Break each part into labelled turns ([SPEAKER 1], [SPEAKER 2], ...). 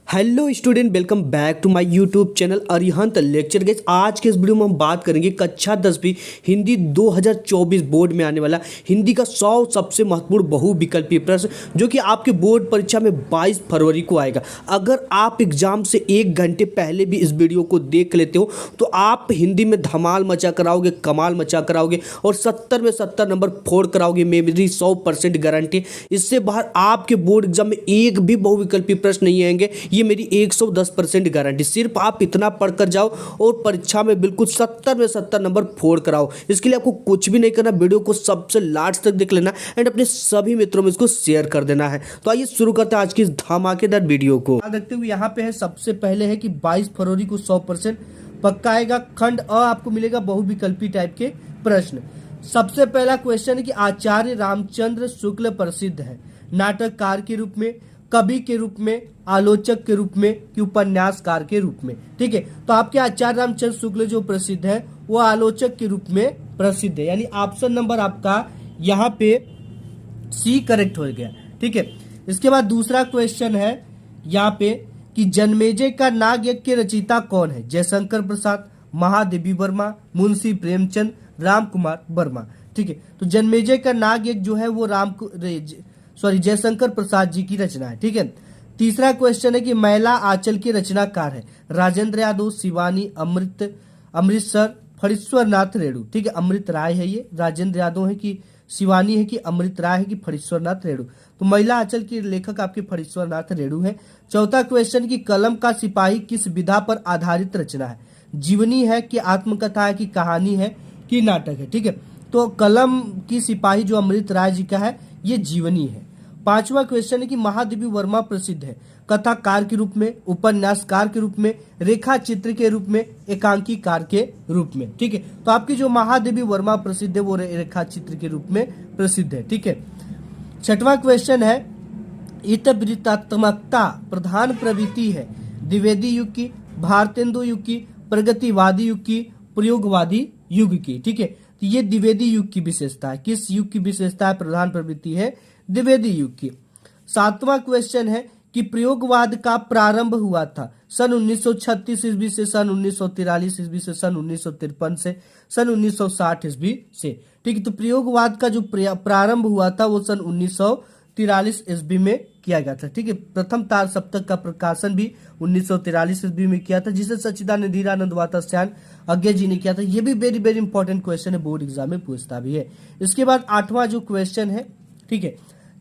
[SPEAKER 1] Hello student, welcome back to my YouTube channel Arihant lecture. Guys, आज के इस video में हम बात करेंगे कक्षा 10वीं हिंदी 2024 बोर्ड में आने वाला हिंदी का 100 सबसे महत्वपूर्ण बहुविकल्पीय प्रश्न, जो कि आपके बोर्ड परीक्षा में 22 फरवरी को आएगा। अगर आप एग्जाम से 1 घंटे पहले भी इस वीडियो को देख लेते हो तो आप हिंदी में धमाल मचा कराओगे, कमाल मचा कराओगे और 70 में 70 नंबर फोड़ कराओगे। मेरी 100% गारंटी। इससे बाहर आपके बोर्ड एग्जाम में एक भी बहुविकल्पीय प्रश्न नहीं आएंगे, ये मेरी 110% गारंटी। सिर्फ आप इतना पढ़कर जाओ और परीक्षा में बिल्कुल 70 में 70 नंबर फोड़ कराओ। इसके लिए आपको कुछ भी नहीं करना, वीडियो को सबसे लास्ट तक देख लेना एंड अपने सभी मित्रों में इसको शेयर कर देना है। तो आइए शुरू करते हैं आज की इस धमाकेदार वीडियो को। देखते हुए यहाँ पे है, सबसे पहले है कि 22 फरवरी को 100% पक्का आएगा। खंड अ आपको मिलेगा बहुविकल्पी टाइप के प्रश्न। सबसे पहला क्वेश्चन है कि आचार्य रामचंद्र शुक्ल प्रसिद्ध है नाटककार के रूप में, कवि के रूप में, आलोचक के रूप में कि उपन्यासकार के रूप में। ठीक है, तो आपके आचार्य रामचंद्र शुक्ल जो प्रसिद्ध है वो आलोचक के रूप में प्रसिद्ध है, यानी ऑप्शन नंबर आपका यहाँ पे सी करेक्ट हो गया। ठीक है, इसके बाद दूसरा क्वेश्चन है यहाँ पे कि जन्मेजय का नाग यज्ञ के रचयिता कौन है? जयशंकर प्रसाद, महादेवी वर्मा, मुंशी प्रेमचंद, राम कुमार वर्मा। ठीक है, तो जन्मेजय का नाग यज्ञ जो है वो जयशंकर प्रसाद जी की रचना है। ठीक है, तीसरा क्वेश्चन है कि मैला आंचल के रचनाकार है राजेंद्र यादव, शिवानी, अमृतसर, फणीश्वर नाथ रेणु। ठीक है, अमृत राय है, ये राजेंद्र यादव है कि शिवानी है कि अमृत राय है कि फणीश्वर नाथ रेणु। तो महिला आंचल के लेखक आपके फणीश्वर नाथ रेणु है। चौथा क्वेश्चन की कलम का सिपाही किस विधा पर आधारित रचना है? जीवनी है कि आत्मकथा है कि कहानी है कि नाटक है? ठीक है, तो कलम की सिपाही जो अमृत राय जी का है ये जीवनी है। पांचवा क्वेश्चन है कि महादेवी वर्मा प्रसिद्ध है कथाकार के रूप में, उपन्यासकार के रूप में, रेखा चित्र के रूप में, एकांकीकार के रूप में। ठीक है, तो आपकी जो महादेवी वर्मा प्रसिद्ध है वो रेखा चित्र के रूप में प्रसिद्ध है। ठीक है, छठवां क्वेश्चन है इतवृत्तात्मकता प्रधान प्रवृत्ति है द्विवेदी युग की, भारतेंदु युग की, प्रगतिवादी युग की, प्रयोगवादी युग की। ठीक है, तो ये द्विवेदी युग की विशेषता है। किस युग की विशेषता है? प्रधान प्रवृत्ति है द्विवेदी युग की। सातवां क्वेश्चन है कि प्रयोगवाद का प्रारंभ हुआ था सन 1936 ईस्वी से, सन 1943 ईस्वी से, सन 1953 से, सन 1960 ईस्वी से। ठीक है, तो प्रयोगवाद का जो प्रारंभ हुआ था वो सन 1943 ईस्वी में किया गया था। ठीक है, प्रथम तार सप्तक का प्रकाशन भी 1943 ईस्वी में किया था, जिसे सच्चिदानंद हीरानंद वातास्यायन अज्ञे जी ने किया था। ये भी वेरी वेरी इंपॉर्टेंट क्वेश्चन है, बोर्ड एग्जाम में पूछता भी है। इसके बाद आठवां जो क्वेश्चन है, ठीक है,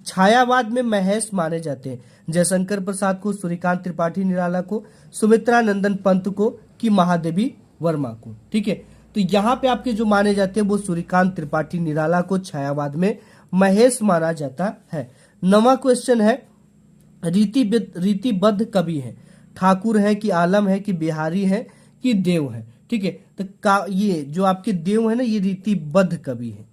[SPEAKER 1] छायावाद में महेश माने जाते हैं जयशंकर प्रसाद को, सूर्यकांत त्रिपाठी निराला को, सुमित्रा नंदन पंत को कि महादेवी वर्मा को। ठीक है, तो यहाँ पे आपके जो माने जाते हैं वो सूर्यकांत त्रिपाठी निराला को छायावाद में महेश माना जाता है। नवा क्वेश्चन है रीतिबद्ध कवि है ठाकुर है कि आलम है कि बिहारी है कि देव है? ठीक है, तो ये जो आपके देव है ना ये रीतिबद्ध कवि है।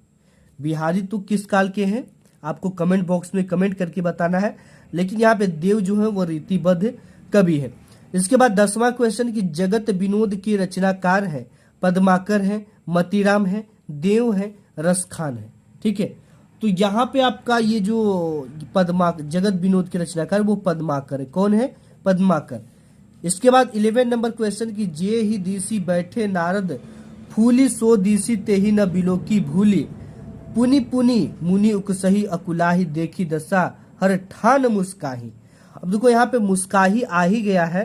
[SPEAKER 1] बिहारी तो किस काल के हैं आपको कमेंट बॉक्स में कमेंट करके बताना है, लेकिन यहाँ पे देव जो है वो रीतिबद्ध कवि है। इसके बाद 10वां क्वेश्चन की जगत विनोद के रचनाकार है पद्माकर है, मतीराम है, देव है, रसखान है। ठीक है, तो यहाँ पे आपका ये जो जगत विनोद के रचनाकार वो पद्माकर है। कौन है? पद्माकर। इसके बाद 11 नंबर क्वेश्चन की जे ही दिसी बैठे नारद फूली सो दिसी ते ही न बिलो की भूली, पुनि पुनि मुनि उकसही अकुलाही देखी दशा हर ठान मुस्काही। अब देखो यहाँ पे मुस्काही आ ही गया है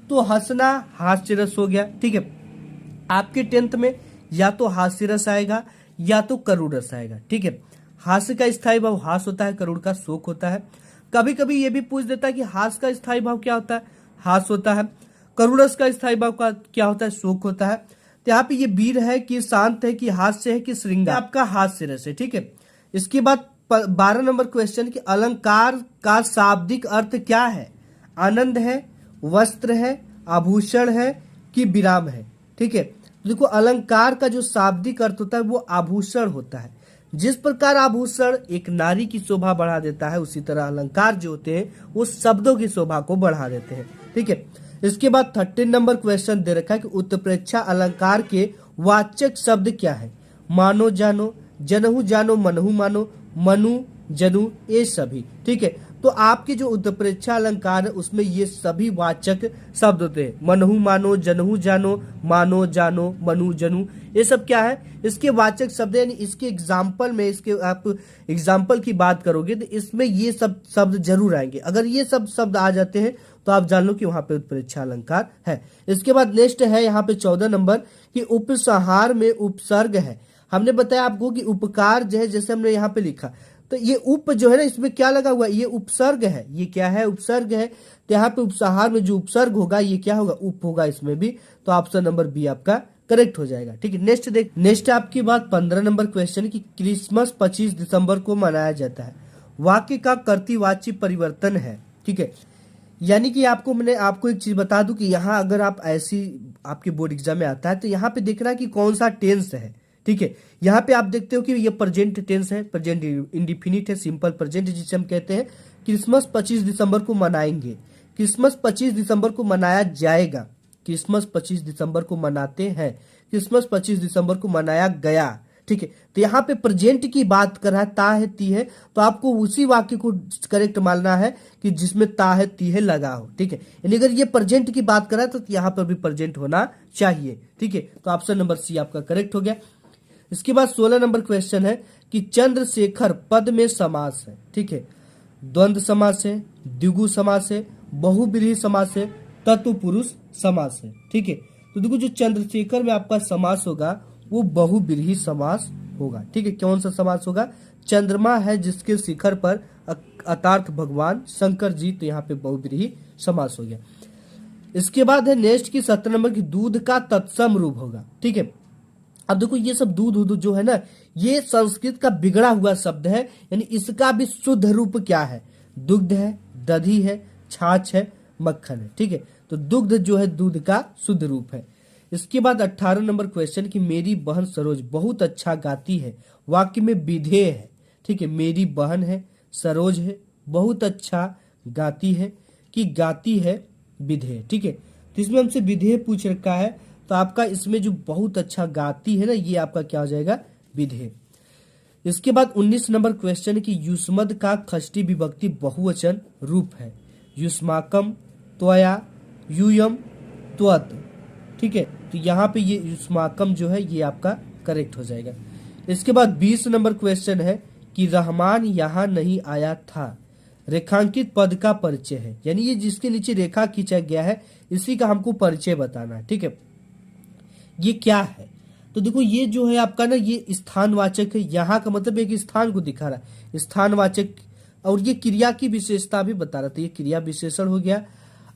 [SPEAKER 1] तो हंसना हास्य रस हो गया। ठीक है, आपके 10th में या तो हास्य रस आएगा या तो करुण रस आएगा। ठीक है, हास्य का स्थायी भाव हास होता है, करुण का शोक होता है। कभी कभी ये भी पूछ देता है कि हास का स्थायी भाव क्या होता है? हास होता है। करुण रस का स्थायी भाव का क्या होता है? शोक होता है। तो यहाँ पे ये वीर है कि शांत है कि हास्य है कि श्रृंगार, आपका हास्य रस है। ठीक है, इसके बाद 12 नंबर क्वेश्चन की अलंकार का शाब्दिक अर्थ क्या है? आनंद है, वस्त्र है, आभूषण है कि विराम है? ठीक है, देखो अलंकार का जो शाब्दिक अर्थ होता है वो आभूषण होता है। जिस प्रकार आभूषण एक नारी की शोभा बढ़ा देता है, उसी तरह अलंकार जो होते हैं वो शब्दों की शोभा को बढ़ा देते हैं। ठीक है, इसके बाद 13 नंबर क्वेश्चन दे रखा है कि उत्प्रेक्षा अलंकार के वाचक शब्द क्या है? मानो जानो, जनहु जानो, मनहु मानो, मनु, जनु, ये सभी। ठीक है, तो आपके जो उत्प्रेक्षा अलंकार है उसमें ये सभी वाचक शब्द होते हैं। मनहु मानो, जनहु जानो, मानो जानो, मनु जनु, ये सब क्या है, इसके वाचक शब्द है। यानी इसके एग्जाम्पल में, इसके आप एग्जाम्पल की बात करोगे तो इसमें ये सब शब्द जरूर आएंगे। अगर ये सब शब्द आ जाते हैं तो आप जान लो कि वहां पे उत्प्रेक्षा अलंकार है। इसके बाद नेक्स्ट है यहाँ पे 14 नंबर कि उपसंहार में उपसर्ग है। हमने बताया आपको कि उपकार जो है, जैसे हमने यहाँ पे लिखा, तो ये उप जो है ना, इसमें क्या लगा हुआ है, ये उपसर्ग है। ये क्या है, उपसर्ग है। तो यहाँ पे उपसंहार में जो उपसर्ग होगा ये क्या होगा, उप होगा इसमें भी। तो ऑप्शन नंबर बी आपका करेक्ट हो जाएगा। ठीक है, नेक्स्ट आपकी बात 15 नंबर क्वेश्चन की क्रिसमस 25 दिसंबर को मनाया जाता है। वाक्य का कर्तृवाची परिवर्तन है। ठीक है, यानी कि मैंने आपको एक चीज बता दूं कि यहाँ अगर आप ऐसी आपके बोर्ड एग्जाम में आता है तो यहाँ पे देखना है कि कौन सा टेंस है। ठीक है, यहाँ पे आप देखते हो कि ये प्रेजेंट टेंस है, प्रेजेंट इंडिफिनिट है, सिंपल प्रेजेंट जिसे हम कहते हैं। क्रिसमस 25 दिसंबर को मनाएंगे, क्रिसमस 25 दिसंबर को मनाया जाएगा, क्रिसमस 25 दिसंबर को मनाते हैं, क्रिसमस 25 दिसंबर को मनाया गया। ठीक है, तो यहाँ पे प्रेजेंट की बात कर रहा है, ता है ती है, तो आपको उसी वाक्य को करेक्ट मानना है कि जिसमें ता है ती है लगा हो। ठीक है, यानी अगर ये प्रेजेंट की बात कर रहा है तो यहाँ पर भी प्रेजेंट होना चाहिए। ठीक है, तो ऑप्शन नंबर सी आपका करेक्ट हो गया। इसके बाद 16 नंबर क्वेश्चन है कि चंद्रशेखर पद में समास है। ठीक है, द्वंद्व समास है, द्विगु समास है, बहुब्रीहि समास है, तत्पुरुष समास है। ठीक है, तो देखो जो चंद्रशेखर में आपका समास होगा वो बहुब्रीहि समास होगा। ठीक है, कौन सा समास होगा, चंद्रमा है जिसके शिखर पर अतार्थ भगवान शंकर जी, तो यहाँ पे बहुब्रीहि समास हो गया। इसके बाद है नेक्स्ट की 17 नंबर की दूध का तत्सम रूप होगा। ठीक है, अब देखो ये सब दूध जो है ना, ये संस्कृत का बिगड़ा हुआ शब्द है, यानी इसका भी शुद्ध रूप क्या है, दुग्ध है, दधी है, छाछ है, मक्खन है। ठीक है, तो दुग्ध जो है दूध का शुद्ध रूप है। इसके बाद 18 नंबर क्वेश्चन की मेरी बहन सरोज बहुत अच्छा गाती है, वाक्य में विधेय है। ठीक है, मेरी बहन है, सरोज है, बहुत अच्छा गाती है, कि गाती है विधेय। ठीक है, तो इसमें हमसे विधेय पूछ रखा है, तो आपका इसमें जो बहुत अच्छा गाती है ना, ये आपका क्या हो जाएगा, विधेय। इसके बाद 19 नंबर क्वेश्चन की युष्मद का षष्ठी विभक्ति बहुवचन रूप है, युष्माकम, त्वया, यूयम, त्वत। ठीक है, तो यहाँ पे ये युष्माकम जो है ये आपका करेक्ट हो जाएगा। इसके बाद 20 नंबर क्वेश्चन है कि रहमान यहाँ नहीं आया था, रेखांकित पद का परिचय है, यानी ये जिसके नीचे रेखा खींचा गया है इसी का हमको परिचय बताना है। ठीक है, ये क्या है, तो देखो ये जो है आपका ना, ये स्थानवाचक है। यहाँ का मतलब एक स्थान को दिखा रहा है, स्थानवाचक, और ये क्रिया की विशेषता भी बता रहा था, ये क्रिया विशेषण हो गया।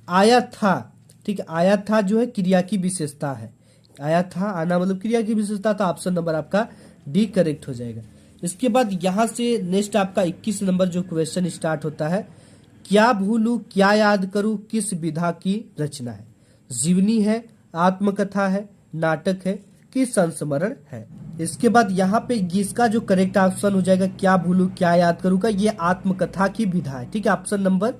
[SPEAKER 1] आया था, ठीक है, आया था जो है क्रिया की विशेषता है, आया था, आना मतलब क्रिया की विशेषता, तो ऑप्शन नंबर आपका डी करेक्ट हो जाएगा। इसके बाद यहाँ से नेक्स्ट आपका 21 नंबर जो क्वेश्चन स्टार्ट होता है, क्या भूलू क्या याद करूं किस विधा की रचना है, जीवनी है, आत्मकथा है, नाटक है, कि संस्मरण है। इसके बाद यहाँ पे इसका जो करेक्ट ऑप्शन हो जाएगा क्या भूलू क्या याद करूं का, ये आत्मकथा की विधा है। ठीक है, ऑप्शन नंबर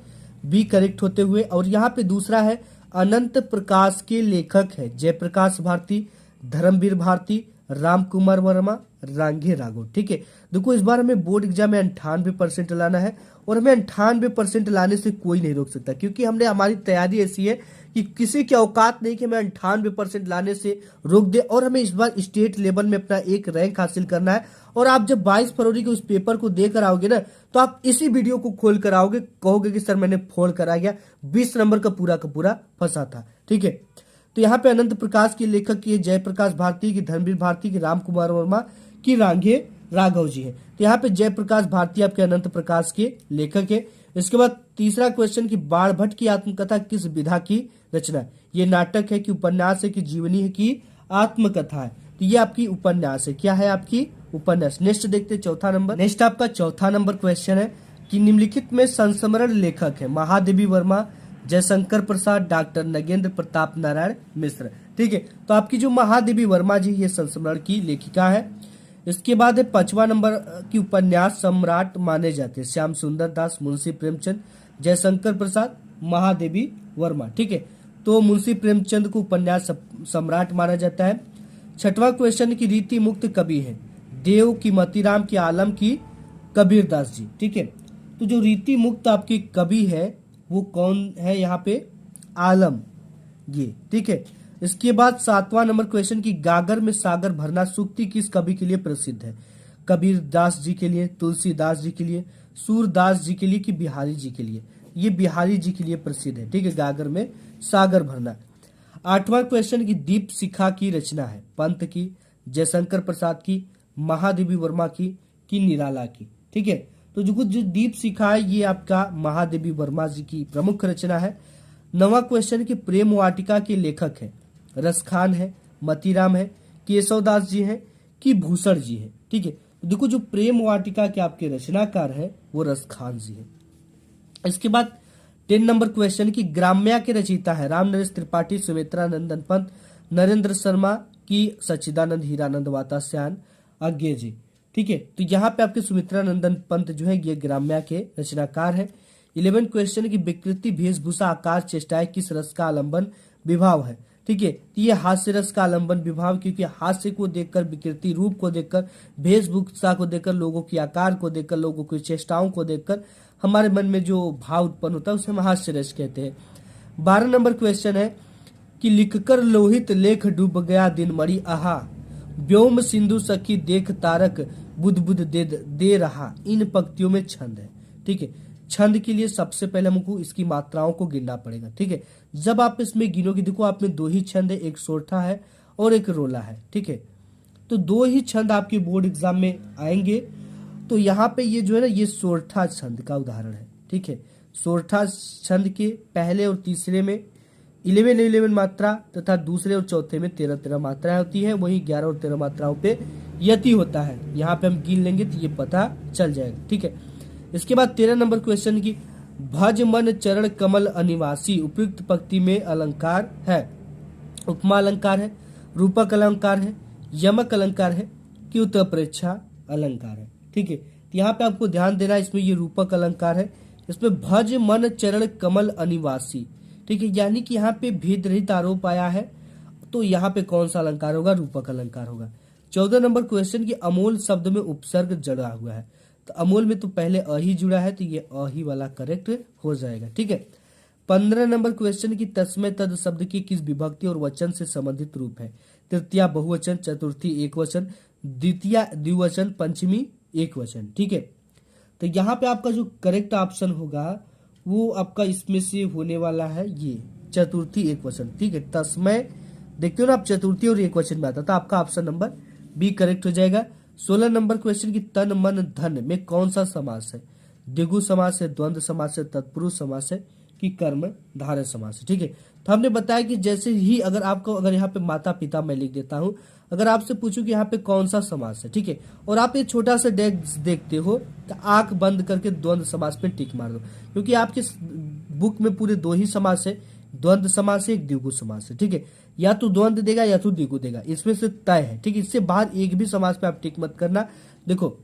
[SPEAKER 1] बी करेक्ट होते हुए। और यहाँ पे दूसरा है अनंत प्रकाश के लेखक है जयप्रकाश भारती, धर्मवीर भारती, राम कुमार वर्मा, रांगे राघव। ठीक है, देखो इस बार हमें बोर्ड एग्जाम में 98% लाना है, और हमें 98% लाने से कोई नहीं रोक सकता, क्योंकि हमने हमारी तैयारी ऐसी है कि किसी की औकात नहीं कि हमें 98% लाने से रोक दे, और हमें इस बार स्टेट लेवल में अपना एक रैंक हासिल करना है। और आप जब 22 फरवरी को उस पेपर को देकर आओगे ना, तो आप इसी वीडियो को खोल कर आओगे, कहोगे कि सर मैंने फोड़ कर आ गया, 20 नंबर का पूरा फंसा था। ठीक है, तो यहाँ पे अनंत प्रकाश के लेखक की जयप्रकाश भारती की, धर्मवीर भारती की, राम कुमार वर्मा की, रांगे राघव जी है। तो यहाँ पे जयप्रकाश भारती आपके अनंत प्रकाश के लेखक है। इसके बाद तीसरा क्वेश्चन की बाण भट्ट की आत्मकथा किस विधा की रचना है, ये नाटक है कि उपन्यास है कि जीवनी है कि आत्मकथा है, तो ये आपकी उपन्यास है। क्या है आपकी उपन्यास। नेक्स्ट देखते हैं चौथा नंबर। नेक्स्ट आपका चौथा नंबर क्वेश्चन है कि निम्नलिखित में संस्मरण लेखक है महादेवी वर्मा, जयशंकर प्रसाद, डॉक्टर नगेंद्र प्रताप नारायण मिश्र। ठीक है, तो आपकी जो महादेवी वर्मा जी ये संस्मरण की लेखिका है। इसके बाद है 5वां नंबर की उपन्यास सम्राट माने जाते हैं श्याम सुंदर दास, मुंशी प्रेमचंद, जयशंकर प्रसाद, महादेवी वर्मा। ठीक है, तो मुंशी प्रेमचंद को उपन्यास सम्राट माना जाता है। 6वां क्वेश्चन की रीति मुक्त कवि है देव की, मतीराम की, आलम की, कबीरदास जी। ठीक है, तो जो रीति मुक्त आपके कवि है वो कौन है यहाँ पे, आलम, ये ठीक है। इसके बाद 7वां नंबर क्वेश्चन की गागर में सागर भरना सूक्ति किस कवि के लिए प्रसिद्ध है, कबीर दास जी के लिए, तुलसीदास जी के लिए, सूरदास जी के लिए कि बिहारी जी के लिए, ये बिहारी जी के लिए प्रसिद्ध है, ठीक है, गागर में सागर भरना। 8वां क्वेश्चन की दीप शिखा की रचना है पंत की, जयशंकर प्रसाद की, महादेवी वर्मा की कि निराला की, ठीक है। तो जो दीप शिखा है ये आपका महादेवी वर्मा जी की प्रमुख रचना है। 9वां क्वेश्चन की प्रेम वाटिका के लेखक है रसखान है, मतीराम है, केशवदास जी हैं कि भूषण जी हैं, ठीक है। तो देखो जो प्रेम वाटिका के आपके रचनाकार है वो रसखान जी है। इसके बाद 10 नंबर क्वेश्चन की ग्राम्या के रचयिता है राम नरेश त्रिपाठी, सुमित्रा नंदन पंत, नरेंद्र शर्मा की सच्चिदानंद हीरानंद वातास्यायन अज्ञे जी, ठीक है। तो यहाँ पे आपके सुमित्रा नंदन पंत जो है ये ग्राम्या के रचनाकार है। 11 क्वेश्चन की विकृति वेशभूषा आकार चेष्टाएं किस रस का आलंबन विभाव है, ठीक है। तो ये हास्य रस का आलंबन विभाव, क्योंकि हास्य को देखकर, विकृति रूप को देखकर, वेशभूषा को देखकर, लोगों की आकार को देखकर, लोगों की चेष्टाओं को देखकर हमारे मन में जो भाव उत्पन्न होता है उसे हम हास्य रस कहते हैं। 12 नंबर क्वेश्चन है कि लिखकर लोहित लेख डूब गया दिन मणि आहा, व्योम सिंधु सखी देख तारक बुध बुध दे रहा, इन पंक्तियों में छंद है, ठीक है। छंद के लिए सबसे पहले हमको इसकी मात्राओं को गिनना पड़ेगा, ठीक है। जब आप इसमें गिनोगे, देखो आप में 2 ही छंद है, एक सोरठा है और एक रोला है, ठीक है। तो 2 ही छंद आपके बोर्ड एग्जाम में आएंगे। तो यहाँ पे ये जो है ना ये सोरठा छंद का उदाहरण है, ठीक है। सोरठा छंद के पहले और तीसरे में 11 मात्रा तथा दूसरे और चौथे में 13 मात्राएं होती है, वहीं 11 और 13 मात्राओं पे यति होता है। यहाँ पे हम गिन लेंगे तो ये पता चल जाएगा, ठीक है। इसके बाद 13 नंबर क्वेश्चन की भज मन चरण कमल अनिवासी उपयुक्त पंक्ति में अलंकार है, उपमा अलंकार है, रूपक अलंकार है, यमक अलंकार है कि उत्प्रेक्षा अलंकार है, ठीक है। यहाँ पे आपको ध्यान देना है, इसमें ये रूपक अलंकार है, इसमें भज मन चरण कमल अनिवासी, ठीक है, यानी कि यहाँ पे भेद रहित आरोप आया है, तो यहाँ पे कौन सा अलंकार होगा, रूपक अलंकार होगा। 14 नंबर क्वेश्चन की अमोल शब्द में उपसर्ग जड़ा हुआ है, तो अमोल में तो पहले अ ही जुड़ा है, तो ये अ ही वाला करेक्ट हो जाएगा, ठीक है। 15 नंबर क्वेश्चन की तस्मै तद शब्द की किस विभक्ति और वचन से संबंधित रूप है, तृतीया बहुवचन, चतुर्थी एकवचन, द्वितीया द्विवचन, पंचमी एकवचन, ठीक है। तो यहाँ पे आपका जो करेक्ट ऑप्शन होगा वो आपका इसमें से होने वाला है ये चतुर्थी एकवचन, ठीक है। तस्मै देखते हो ना आप, चतुर्थी और एकवचन में आता था, आपका ऑप्शन नंबर बी करेक्ट हो जाएगा। 16 नंबर क्वेश्चन की तन मन धन में कौन सा समास है, द्विगु समास है, द्वंद्व समास है, तत्पुरुष समास है कि कर्म धारय समास है, ठीक है। तो हमने बताया कि जैसे ही अगर आपको, अगर यहाँ पे माता पिता मैं लिख देता हूँ, अगर आपसे पूछूं कि यहाँ पे कौन सा समास है, ठीक है, और आप ये छोटा सा डेस्क देखते हो तो आंख बंद करके द्वंद्व समास पे टिक मार दो, क्योंकि आपके बुक में पूरे 2 ही समास है, द्वंद्व समास है, एक द्विगु समास है, ठीक है। या तो द्वंद्व देगा या तो द्विगु देगा, इसमें से तय है, ठीक है। इससे बाहर एक भी समास पे आप टिक मत करना। देखो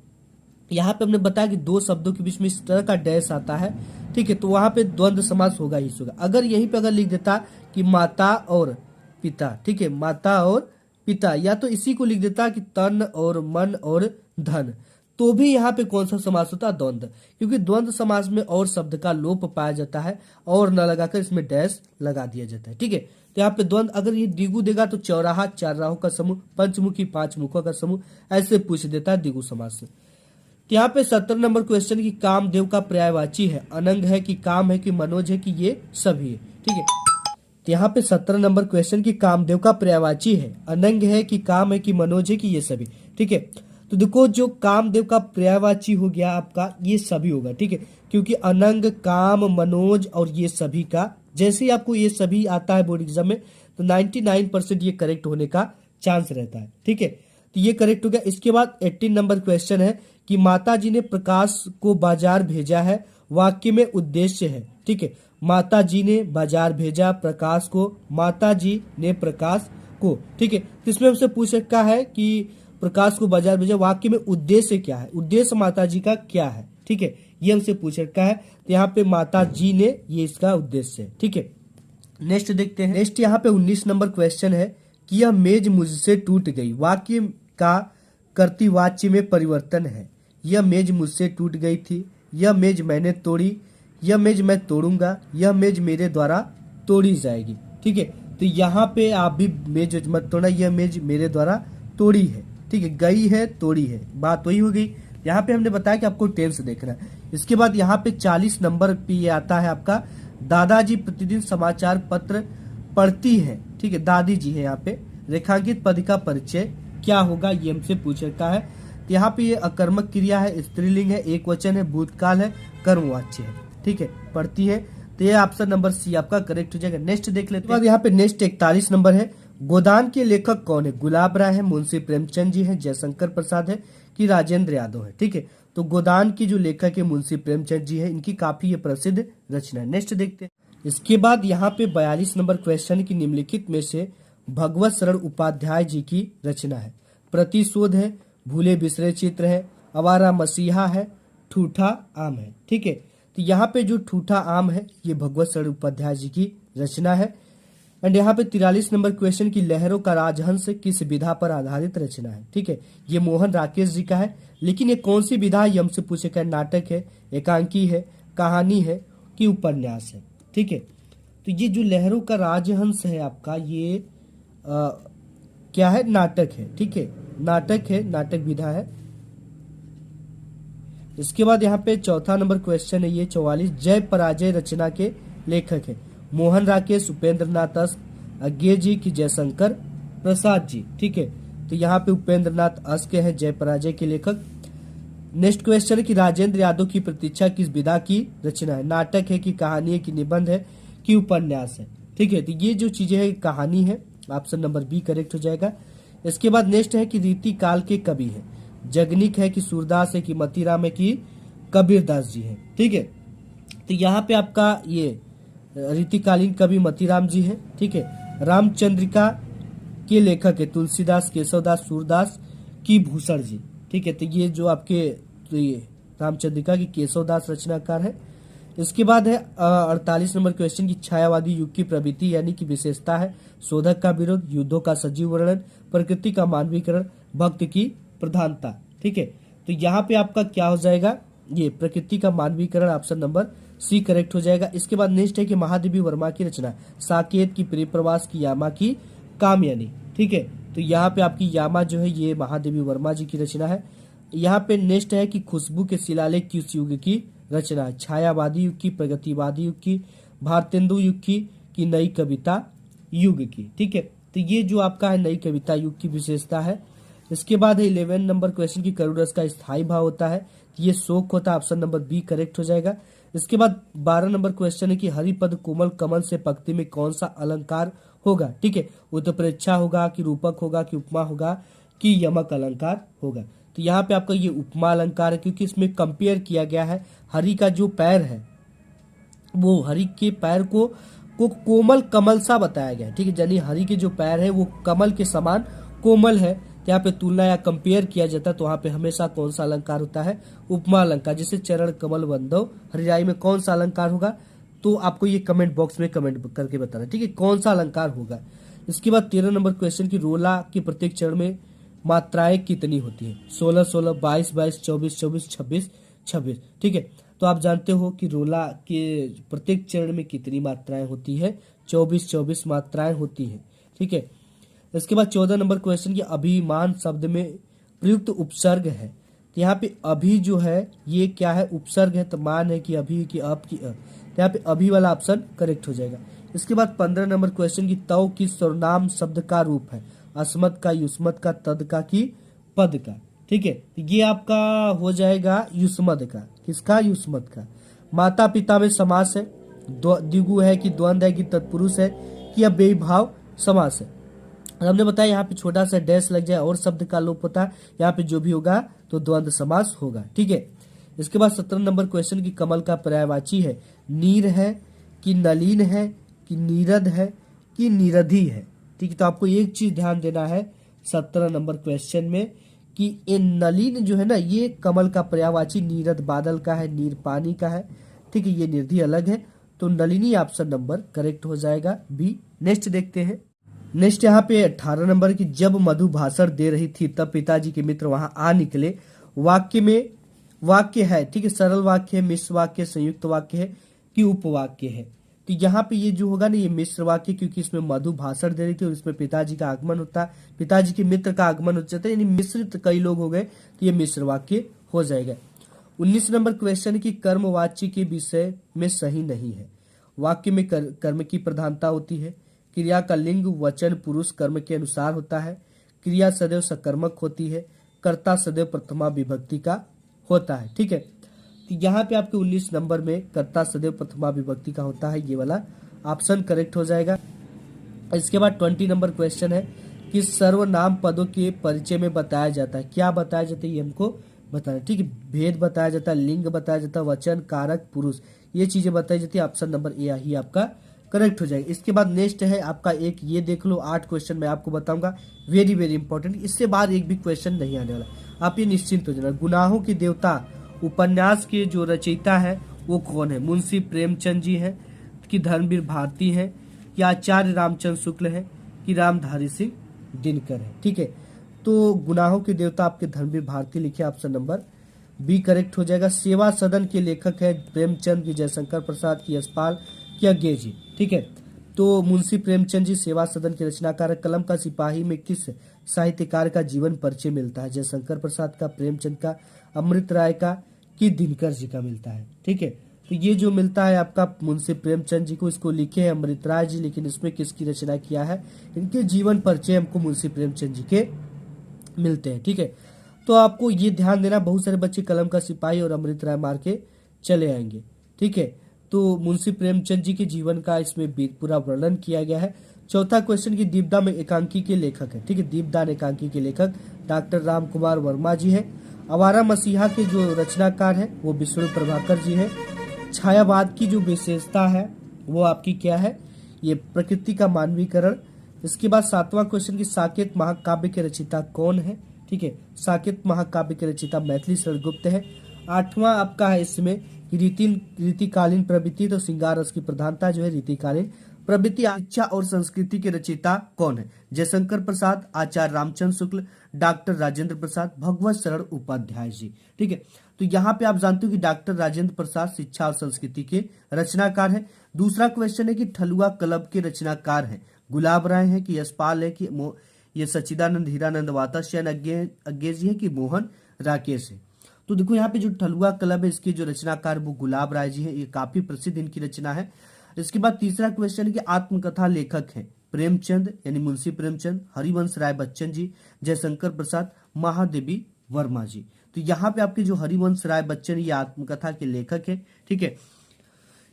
[SPEAKER 1] यहाँ पे हमने बताया कि 2 शब्दों के बीच में इस तरह का डैश आता है, ठीक है, तो वहां पे द्वंद्व समास होगा ही होगा। अगर यहीं पे अगर लिख देता कि माता और पिता, ठीक है, माता और पिता, या तो इसी को लिख देता कि तन और मन और धन, तो भी यहाँ पे कौन सा समास होता है, द्वंद्व, क्योंकि द्वंद्व समास में और शब्द का लोप पाया जाता है और न लगाकर इसमें डैश लगा दिया जाता है, ठीक है। तो यहाँ पे द्वंद्व अगर ये द्विगु देगा तो चौराहा 4 राहों का समूह, पंचमुखी 5 मुखों का समूह, ऐसे पूछ देता है द्विगु समास से। तो यहाँ पे 17 नंबर क्वेश्चन की कामदेव का पर्यायवाची है, अनंग है कि काम है कि मनोज है कि ये सभी है, ठीक है। तो यहाँ पे 17 नंबर क्वेश्चन की कामदेव का पर्यायवाची है, अनंग है कि काम है कि मनोज है कि ये सभी, ठीक है। तो देखो जो कामदेव का पर्यायवाची हो गया आपका ये सभी होगा, ठीक है, क्योंकि अनंग, काम, मनोज और ये सभी का जैसे ही आपको ये सभी आता है बोर्ड एग्जाम में तो 99% ये करेक्ट होने का चांस रहता है, ठीक है। तो ये करेक्ट हो गया। इसके बाद 18 नंबर क्वेश्चन है कि माता जी ने प्रकाश को बाजार भेजा है, वाक्य में उद्देश्य है, ठीक है। माता जी ने बाजार भेजा प्रकाश को, माता जी ने प्रकाश को, ठीक है। तो इसमें हमसे पूछ रखा है कि प्रकाश को बाजार भेजा, वाक्य में उद्देश्य क्या है, उद्देश्य माता जी का क्या है, ठीक है, ये हमसे पूछ रखा है। तो यहाँ पे माता जी ने ये इसका उद्देश्य है, ठीक है। नेक्स्ट देखते हैं। नेक्स्ट यहाँ पे 19 नंबर क्वेश्चन है कि यह मेज मुझसे टूट गई, वाक्य का कर्तृवाच्य में परिवर्तन है। यह मेज मुझसे टूट गई थी, यह मेज मैंने तोड़ी, यह मेज मैं तोड़ूंगा, यह मेज मेरे द्वारा तोड़ी जाएगी। ठीक है, तो यहाँ पे आप भी मेज मत तोड़ना, यह मेज मेरे द्वारा तोड़ी है। ठीक है, गई है तोड़ी है, बात वही हो गई। यहाँ पे हमने बताया कि आपको टेंस देखना है। इसके बाद यहाँ पे 40 नंबर पे ये आता है आपका, दादाजी प्रतिदिन समाचार पत्र पढ़ती है। ठीक है, दादी जी है यहाँ पे। रेखांकित पद का परिचय क्या होगा, ये हमसे पूछ रखा है। तो यहाँ पे ये अकर्मक क्रिया है, स्त्रीलिंग है, एक वचन है, भूतकाल है, कर्मवाच्य है। ठीक है, पढ़ती है, तो ये ऑप्शन नंबर सी आपका करेक्ट हो जाएगा। नेक्स्ट देख लेते हैं। यहाँ पे नेक्स्ट 41 नंबर है, गोदान के लेखक कौन है? गुलाब राय है, मुंशी प्रेमचंद जी है, जयशंकर प्रसाद है कि राजेंद्र यादव है। ठीक है, तो गोदान की जो लेखक है मुंशी प्रेमचंद जी है, इनकी काफी ये प्रसिद्ध रचना है। नेक्स्ट देखते हैं। इसके बाद यहाँ पे 42 नंबर क्वेश्चन की निम्नलिखित में से भगवत शरण उपाध्याय जी की रचना है। प्रतिशोध है, भूले बिसरे चित्र है, आवारा मसीहा है, ठूठा आम है। ठीक है, तो यहाँ पे जो ठूठा आम है ये भगवत शरण उपाध्याय जी की रचना है। एंड यहाँ पे 43 नंबर क्वेश्चन की लहरों का राजहंस किस विधा पर आधारित रचना है? ठीक है, ये मोहन राकेश जी का है, लेकिन ये कौन सी विधा ये हमसे पूछेगा। नाटक है, एकांकी है, कहानी है कि उपन्यास है? ठीक है, तो ये जो लहरों का राजहंस है आपका, ये क्या है? नाटक है। ठीक है, नाटक है, नाटक विधा है। इसके बाद यहाँ पे चौथा नंबर क्वेश्चन है, ये 44, जय पराजय रचना के लेखक है। मोहन राकेश, उपेंद्र नाथ अस्क, अज्ञे जी की जयशंकर प्रसाद जी। ठीक है, तो यहाँ पे उपेंद्र नाथ अस्क है जय पराजय के लेखक। नेक्स्ट क्वेश्चन है कि राजेंद्र यादव की प्रतीक्षा किस विधा की रचना है? नाटक है कि कहानी है कि निबंध है कि उपन्यास है? ठीक है, तो ये जो चीजें है कहानी है, ऑप्शन नंबर बी करेक्ट हो जाएगा। इसके बाद नेक्स्ट है कि रीति काल के कवि है। जगनिक है कि सूरदास है कि मतीराम है कि कबीरदास जी है? ठीक है, तो यहाँ पे आपका ये रीतिकालीन कवि मतीराम जी है। ठीक है, रामचंद्रिका के लेखक है तुलसीदास, केशवदास, सूरदास की भूषण जी। ठीक है, तो ये जो आपके तो ये रामचंद्रिका की केशवदास रचनाकार है। इसके बाद है 48 नंबर क्वेश्चन की छायावादी युग की प्रवृत्ति यानी कि विशेषता है। शोधक का विरोध, युद्धों का सजीव वर्णन, प्रकृति का मानवीकरण, भक्त की प्रधानता। ठीक है, तो यहाँ पे आपका क्या हो जाएगा? ये प्रकृति का मानवीकरण, ऑप्शन नंबर सी करेक्ट हो जाएगा। इसके बाद नेक्स्ट है कि महादेवी वर्मा की रचना, साकेत की प्रिय प्रवास की यामा की कामयानी। ठीक है, तो यहाँ पे आपकी यामा जो है ये महादेवी वर्मा जी की रचना है। यहाँ पे नेक्स्ट है कि खुशबू के शिलालेख किस युग की रचना है? छायावादी युग की, प्रगतिवादी युग की, भारतेंदु युग की नई कविता युग की। ठीक है, तो ये जो आपका है नई कविता युग की विशेषता है। इसके बाद है 11 नंबर क्वेश्चन की करुण रस का स्थायी भाव होता है, ये शोक होता है, ऑप्शन नंबर बी करेक्ट हो जाएगा। इसके बाद 12 नंबर क्वेश्चन है कि हरिपद कोमल कमल से पंक्ति में कौन सा अलंकार होगा? ठीक है, उत्प्रेक्षा होगा कि रूपक होगा कि उपमा होगा कि यमक अलंकार होगा? तो यहाँ पे आपका ये उपमा अलंकार है, क्योंकि इसमें कंपेयर किया गया है हरि का जो पैर है वो हरि के पैर को कोमल कमल सा बताया गया है। ठीक है, यानी हरि के जो पैर है वो कमल के समान कोमल है। तो यहाँ पे तुलना या कंपेयर किया जाता है, तो वहाँ पे हमेशा कौन सा अलंकार होता है? उपमा अलंकार। जैसे चरण कमल बंधव हरिराई में कौन सा अलंकार होगा? तो आपको ये कमेंट बॉक्स में कमेंट करके बताना। ठीक है, कौन सा अलंकार होगा। इसके बाद 13 नंबर क्वेश्चन की रोला के प्रत्येक चरण में मात्राएं कितनी होती है? 16 16, 22 22, 24 24, 26 26। ठीक है, तो आप जानते हो कि रोला के प्रत्येक चरण में कितनी मात्राएं होती है? 24 24 मात्राएं होती है। ठीक है, इसके बाद 14 नंबर क्वेश्चन की अभिमान शब्द में प्रयुक्त उपसर्ग है। तो यहाँ पे अभी जो है ये क्या है? उपसर्ग है, तो मान है कि अभी की अप की तो यहाँ पे अभी वाला ऑप्शन करेक्ट हो जाएगा। इसके बाद 15 नंबर क्वेश्चन की तव किस सर्वनाम शब्द का रूप है? अस्मत् का, युष्मत् का, तद का कि पद का? ठीक है, तो ये आपका हो जाएगा युष्मद का। किसका? युष्मद का। माता पिता में समास है, द्विगु है कि द्वंद्व है कि तत्पुरुष है कि अव्ययी भाव समास है? हमने बताया यहाँ पे छोटा सा डैश लग जाए और शब्द का लोप होता है, यहाँ पे जो भी होगा तो द्वंद्व समास होगा। ठीक है, इसके बाद 17 नंबर क्वेश्चन की कमल का पर्यायवाची है। नीर है कि नलीन है कि नीरद है कि निरधि है? ठीक है, तो आपको एक चीज ध्यान देना है 17 नंबर क्वेश्चन में कि ये नलीन जो है ना ये कमल का पर्यायवाची, नीरद बादल का है, नीर पानी का है। ठीक है, ये निरधि अलग है, तो नलिनी ऑप्शन नंबर करेक्ट हो जाएगा बी। नेक्स्ट देखते हैं। नेक्स्ट यहाँ पे 18 नंबर की जब मधु भाषण दे रही थी तब पिताजी के मित्र वहां आ निकले, वाक्य में वाक्य है, ठीक है, सरल वाक्य है, मिश्र वाक्य, संयुक्त वाक्य है कि उपवाक्य है। तो यहाँ पे ये जो होगा ना, ये मिश्र वाक्य, क्योंकि इसमें मधु भाषण दे रही थी और इसमें पिताजी का आगमन होता है, पिताजी के मित्र का आगमन हो जाता है, यानी मिश्रित कई लोग हो गए, तो ये मिश्र वाक्य हो जाएगा। 19 नंबर क्वेश्चन की कर्मवाच्य के विषय में सही नहीं है। वाक्य में कर्म की प्रधानता होती है, क्रिया का लिंग वचन पुरुष कर्म के अनुसार होता है, क्रिया सदैव सकर्मक होती है, कर्ता सदैव प्रथमा विभक्ति का होता है। ठीक है, तो यहाँ पे आपके 19 नंबर में कर्ता सदैव प्रथमा विभक्ति का होता है, ये वाला ऑप्शन करेक्ट हो जाएगा। इसके बाद 20 नंबर क्वेश्चन है कि सर्वनाम पदों के परिचय में बताया जाता है, क्या बताया जाता है ये हमको बताना। ठीक है, भेद बताया जाता है, लिंग बताया जाता है, वचन कारक पुरुष, ये चीजें बताई जाती है। ऑप्शन नंबर ए ही आपका करेक्ट हो जाएगा। इसके बाद नेक्स्ट है आपका एक, ये देख लो 8 क्वेश्चन मैं आपको बताऊंगा, वेरी वेरी इंपॉर्टेंट, इससे बाद एक भी क्वेश्चन नहीं आने वाला, आप ये निश्चिंत हो जाना। गुनाहों के देवता उपन्यास के जो रचयिता है वो कौन है? मुंशी प्रेमचंद जी हैं, कि धर्मवीर भारती हैं, कि आचार्य रामचंद्र शुक्ल है, कि रामधारी सिंह दिनकर है। ठीक है, तो गुनाहों के देवता आपके धर्मवीर भारती लिखे, ऑप्शन नंबर बी करेक्ट हो जाएगा। सेवा सदन के लेखक है प्रेमचंद, की जयशंकर प्रसाद, की यशपाल, की अज्ञे जी। ठीक है, तो मुंशी प्रेमचंद जी सेवा सदन के रचनाकार। कलम का सिपाही में किस साहित्यकार का जीवन परिचय मिलता है? जयशंकर प्रसाद का, प्रेमचंद का, अमृत राय का, कि दिनकर जी का मिलता है। ठीक है, तो ये जो मिलता है आपका मुंशी प्रेमचंद जी को, इसको लिखे हैं अमृत राय जी, लेकिन इसमें किसकी रचना किया है? इनके जीवन परिचय हमको मुंशी प्रेमचंद जी के मिलते हैं। ठीक है, तो आपको ये ध्यान देना, बहुत सारे बच्चे कलम का सिपाही और अमृत राय मार के चले आएंगे। ठीक है, तो मुंशी प्रेमचंद जी के जीवन का इसमें पूरा वर्णन किया गया है। चौथा क्वेश्चन की दीपदान में एकांकी के लेखक है। ठीक है, दीपदान एकांकी के लेखक डॉक्टर राम कुमार वर्मा जी है। आवारा मसीहा के जो रचनाकार है वो विष्णु प्रभाकर जी है। छायावाद की जो विशेषता है वो आपकी क्या है? ये प्रकृति का मानवीकरण। इसके बाद 7वां क्वेश्चन की साकेत महाकाव्य के रचयिता कौन है? ठीक है, साकेत महाकाव्य के रचयिता मैथिली शरण गुप्त है। 8वां आपका है इसमें रीतिकालीन प्रवृत्ति, तो श्रृंगार रस की प्रधानता जो है रीतिकालीन प्रवृत्ति। शिक्षा और संस्कृति के रचयिता कौन है? जयशंकर प्रसाद, आचार्य रामचंद्र शुक्ल, डॉक्टर राजेंद्र प्रसाद, भगवत शरण उपाध्याय जी। ठीक है, तो यहाँ पे आप जानते हो कि डॉक्टर राजेंद्र प्रसाद शिक्षा और संस्कृति के रचनाकार है। दूसरा क्वेश्चन है कि ठलुआ क्लब के रचनाकार है गुलाब राय है, कि यशपाल है, कि ये सच्चिदानंद हीरानंद वाताश्यन अज्ञे जी है, कि मोहन राकेश है। तो देखो यहाँ पे जो ठलुआ क्लब है इसके जो रचनाकार वो गुलाब राय जी है, ये काफी प्रसिद्ध इनकी रचना है। इसके बाद तीसरा क्वेश्चन है कि आत्मकथा लेखक है प्रेमचंद यानी मुंशी प्रेमचंद, हरिवंश राय बच्चन जी, जयशंकर प्रसाद, महादेवी वर्मा जी। तो यहाँ पे आपके जो हरिवंश राय बच्चन ये आत्मकथा के लेखक है। ठीक है,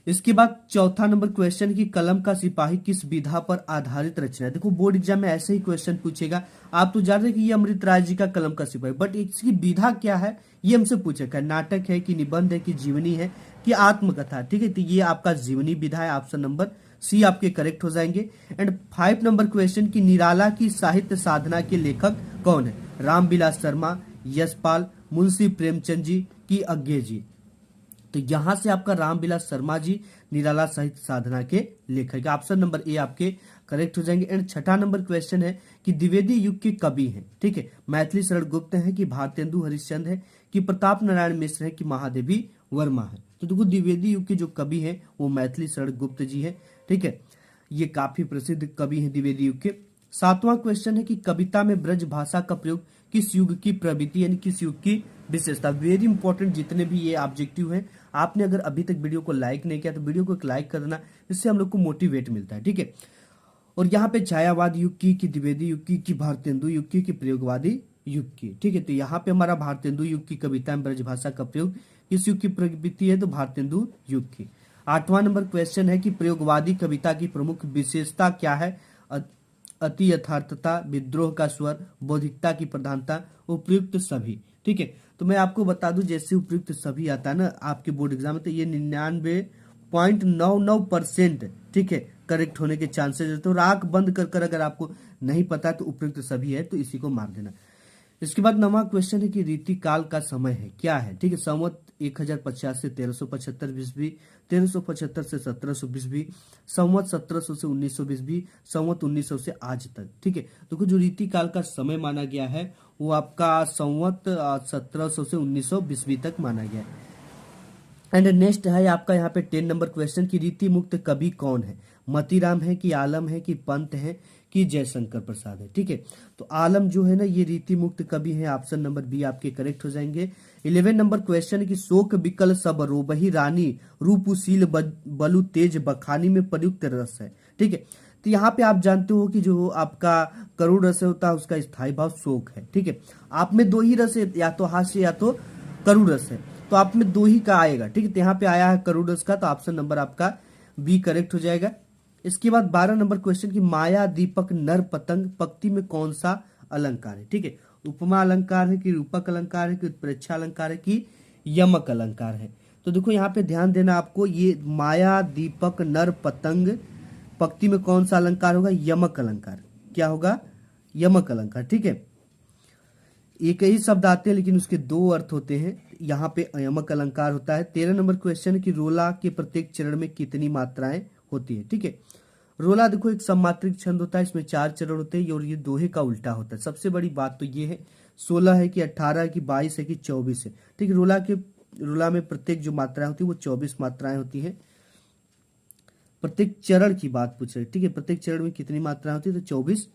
[SPEAKER 1] इसके बाद चौथा नंबर क्वेश्चन की कलम का सिपाही किस विधा पर आधारित रचना है? देखो बोर्ड एग्जाम में ऐसे ही क्वेश्चन पूछेगा, आप तो जान रहे कि ये अमृत राय जी का कलम का सिपाही, बट इसकी विधा क्या है ये हमसे पूछेगा। नाटक है, कि निबंध है, कि जीवनी है, कि आत्मकथा। ठीक है, तो ये आपका जीवनी विधा है, ऑप्शन नंबर सी आपके करेक्ट हो जाएंगे। एंड 5 नंबर क्वेश्चन की निराला की साहित्य साधना के लेखक कौन है? रामविलास शर्मा, यशपाल, मुंशी प्रेमचंद जी, की अज्ञे जी। तो यहां से आपका रामविलास शर्मा जी निराला साहित्य साधना के लेखक, ऑप्शन नंबर ए आपके करेक्ट हो जाएंगे। एंड 6ठा नंबर क्वेश्चन है कि द्विवेदी युग के कवि हैं। ठीक है, मैथिली शरण गुप्त है, कि भारतेंदु हरिश्चंद्र है, कि प्रताप नारायण मिश्र है, कि महादेवी वर्मा है। तो देखो द्विवेदी युग के जो कवि हैं वो मैथिली शरण गुप्त जी है। ठीक है, ये काफी प्रसिद्ध कवि हैं द्विवेदी युग के। 7वां क्वेश्चन है कि कविता में ब्रज भाषा का प्रयोग किस युग की प्रवृत्ति यानी किस युग की विशेषता? वेरी इंपॉर्टेंट, जितने भी ये ऑब्जेक्टिव है, आपने अगर अभी तक वीडियो को लाइक नहीं किया तो वीडियो को लाइक कर देना, इससे हम लोग को मोटिवेट मिलता है। ठीक है, और यहाँ पे छायावाद युग की, द्विवेदी युग की भारतेंदु युग की, प्रयोगवादी युग की। ठीक है, तो यहाँ पे हमारा भारतेंदु युग की कविता में ब्रजभाषा का प्रयोग किस युग की प्रवृत्ति है? तो भारतेंदु युग की। 8वां नंबर क्वेश्चन है कि प्रयोगवादी कविता की प्रमुख विशेषता क्या है? अति यथार्थता, विद्रोह का स्वर, बौद्धिकता की प्रधानता, उपयुक्त सभी। ठीक है, तो मैं आपको बता दूं जैसे उपयुक्त सभी आता है ना आपके बोर्ड एग्जाम में, तो ये 99.99% ठीक है करेक्ट होने के चांसेस है। तो आंख बंद कर अगर आपको नहीं पता तो उपयुक्त सभी है तो इसी को मार देना। इसके बाद 9वां क्वेश्चन है कि रीति काल का समय है क्या है। ठीक है, संवत 1050 से 1375 ईस्वी, 1375 से 1720 भी, संवत 1700 से 1920 भी, संवत 1900 से आज तक। ठीक है, तो जो रीति काल का समय माना गया है वो आपका संवत 1700 से 1920 तक माना गया है। एंड नेक्स्ट है आपका यहाँ पे 10 नंबर क्वेश्चन की रीति मुक्त कवि कौन है। मतीराम है कि आलम है कि पंत है कि जयशंकर प्रसाद है। ठीक है, तो आलम जो है ना ये रीति मुक्त कवि है, ऑप्शन नंबर बी आपके करेक्ट हो जाएंगे। 11 नंबर क्वेश्चन की शोक विकल सब रोबही रानी रूपुशील बलु तेज बखानी में प्रयुक्त रस है। ठीक है, तो यहाँ पे आप जानते हो कि जो आपका करुण रस होता है उसका स्थायी भाव शोक है। ठीक है, आप में दो ही रस है, या तो हास्य या तो करुण रस है, तो आप में दो ही का आएगा। ठीक है, तो यहाँ पे आया है करुण रस का, तो ऑप्शन नंबर आपका बी करेक्ट हो जाएगा। इसके बाद 12 नंबर क्वेश्चन की माया दीपक नर पतंग पंक्ति में कौन सा अलंकार है। ठीक है, उपमा अलंकार है कि रूपक अलंकार है कि उत्प्रेक्षा अलंकार है कि यमक अलंकार है। तो देखो यहाँ पे ध्यान देना आपको, ये माया दीपक नर पतंग पंक्ति में कौन सा अलंकार होगा, यमक अलंकार। क्या होगा, यमक अलंकार। ठीक है, एक ही शब्द आते हैं लेकिन उसके दो अर्थ होते हैं, यहाँ पे यमक अलंकार होता है। 13 नंबर क्वेश्चन की रोला के प्रत्येक चरण में कितनी मात्राएं होती है। ठीक है, रोला देखो एक सममात्रिक छंद होता है, इसमें 4 चरण होते हैं और ये दोहे का उल्टा होता है। सबसे बड़ी बात तो ये है 16 है कि 18 है कि 22 है कि 24 है। ठीक है, रोला में प्रत्येक जो मात्राएं होती है वो 24 मात्राएं होती है। प्रत्येक चरण की बात पूछ रहे। ठीक है, प्रत्येक चरण में कितनी मात्राएं होती है, तो 24